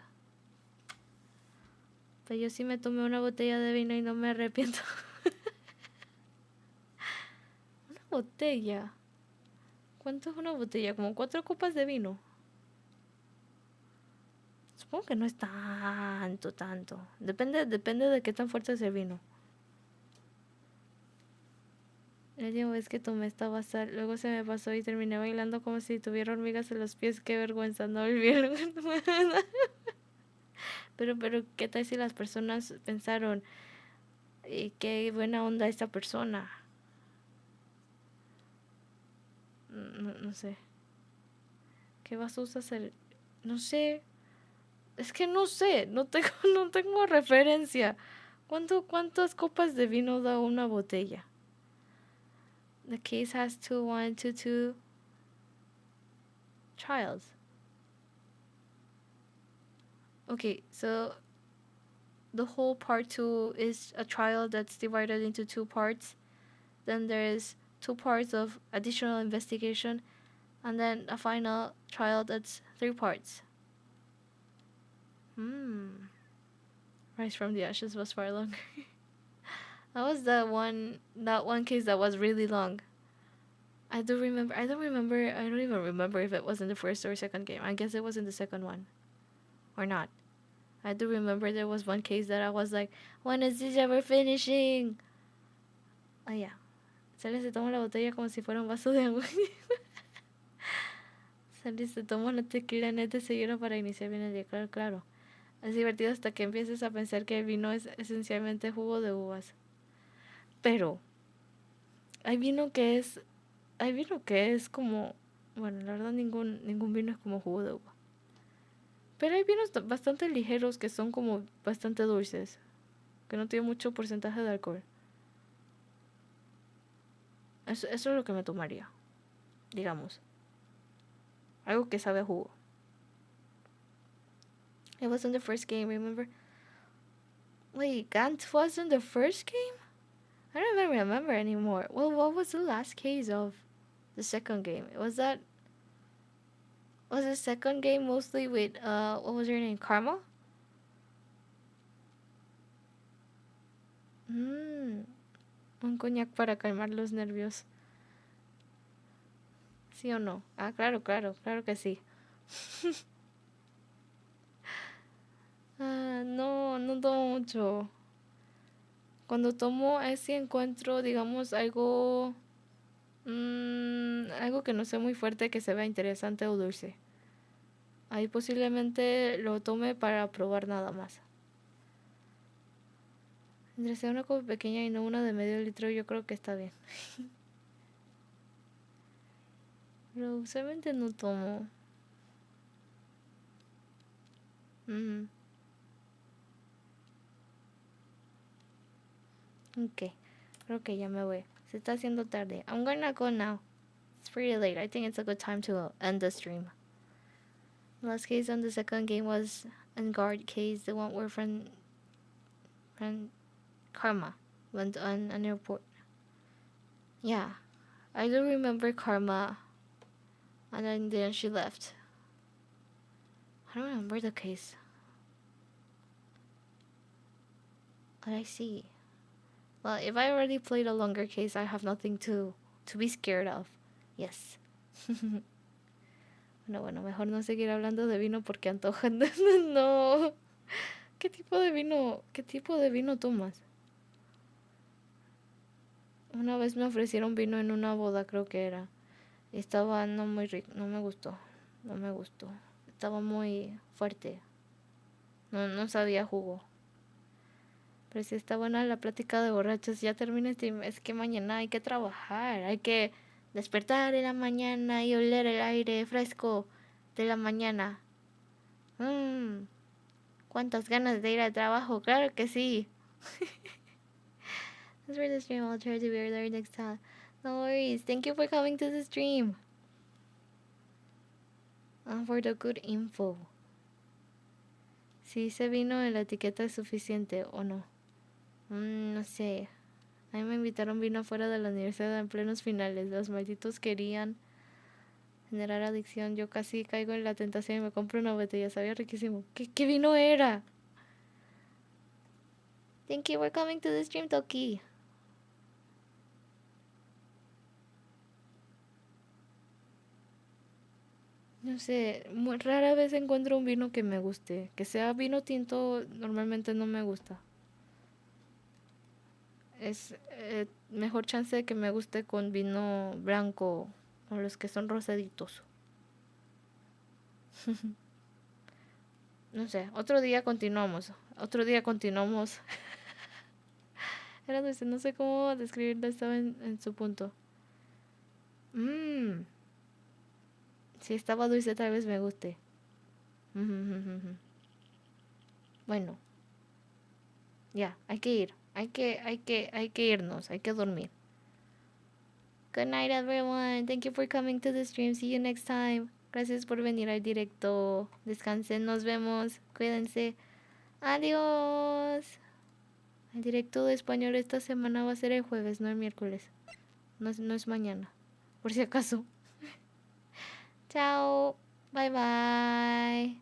Pero yo sí me tomé una botella de vino y no me arrepiento. Una botella. ¿Cuánto es una botella? Como 4 copas de vino. Supongo que no es tanto. Depende de qué tan fuerte es el vino. La última vez que tomé estaba sal, luego se me pasó y terminé bailando como si tuviera hormigas en los pies. Qué vergüenza, no olvidé. Pero, ¿qué tal si las personas pensaron, qué buena onda esta persona? No sé. ¿Qué vaso usas el...? No sé. Es que no sé. No tengo referencia. ¿Cuántas copas de vino da una botella? The case has 2, 1, 2, 2 trials. Okay, so the whole part 2 is a trial that's divided into 2 parts. Then there's 2 parts of additional investigation, and then a final trial that's 3 parts. Rise from the Ashes was far longer. That was that one case that was really long. I don't even remember if it was in the first or second game. I guess it was in the second one. or not. I do remember there was one case that I was like, when is this ever finishing? Oh yeah. Sally se toma la botella como si fuera un vaso de agua. Sally se toma una tequila neta seguida para iniciar bien el día. Claro, claro. Es divertido hasta que empieces a pensar que el vino es esencialmente jugo de uvas. Pero hay vino que es como, bueno, la verdad ningún vino es como jugo de uva. Pero hay vinos bastante ligeros que son como bastante dulces, que no tienen mucho porcentaje de alcohol. Eso es lo que me tomaría, digamos. Algo que sabe a jugo. It wasn't the first game, remember? Wait, Gantz wasn't the first game? I don't even remember anymore. Well, what was the last case of the second game? Was the second game mostly with, what was her name? Karma? Un coñac para calmar los nervios. ¿Sí o no? Ah, claro que sí. No tomo mucho. Cuando tomo es si encuentro, digamos, algo que no sea muy fuerte, que se vea interesante o dulce. Ahí posiblemente lo tome para probar nada más. Entre sea una copa pequeña y no una de medio litro, yo creo que está bien. Pero usualmente no tomo. Ok, creo que ya me voy. Se está haciendo tarde. I'm gonna go now. It's pretty late. I think it's a good time to end the stream. The last case on the second game was an guard case, the one where friend Karma went on an airport. Yeah, I do remember Karma, and then she left. I don't remember the case. But I see. Well, if I already played a longer case, I have nothing to be scared of. Yes. Bueno, mejor no seguir hablando de vino porque antojan. No. ¿Qué tipo de vino tomas? Una vez me ofrecieron vino en una boda, creo que era. Estaba no muy rico, no me gustó. Estaba muy fuerte. No sabía jugo. Pero si está buena la plática de borrachos, ya termina es que mañana hay que trabajar, hay que despertar en la mañana y oler el aire fresco de la mañana. ¿Cuántas ganas de ir al trabajo? Claro que sí. That's for the stream. I'll try to be there next time. No worries. Thank you for coming to the stream. And for the good info. Si ese vino en la etiqueta es suficiente o no. No sé. A mí me invitaron vino fuera de la universidad en plenos finales. Los malditos querían generar adicción. Yo casi caigo en la tentación y me compro una botella. Sabía riquísimo. ¿Qué vino era? Thank you for coming to the stream, Toki. No sé, muy rara vez encuentro un vino que me guste. Que sea vino tinto, normalmente no me gusta. Es mejor chance de que me guste con vino blanco o los que son rosaditos. No sé, otro día continuamos. Era dulce, no sé cómo describirlo, estaba en su punto. Si estaba dulce tal vez me guste. Bueno. Ya, hay que ir. Hay que irnos. Hay que dormir. Good night, everyone. Thank you for coming to the stream. See you next time. Gracias por venir al directo. Descansen, nos vemos. Cuídense. Adiós. El directo de español esta semana va a ser el jueves, no el miércoles. No es mañana. Por si acaso. Chao. Bye bye.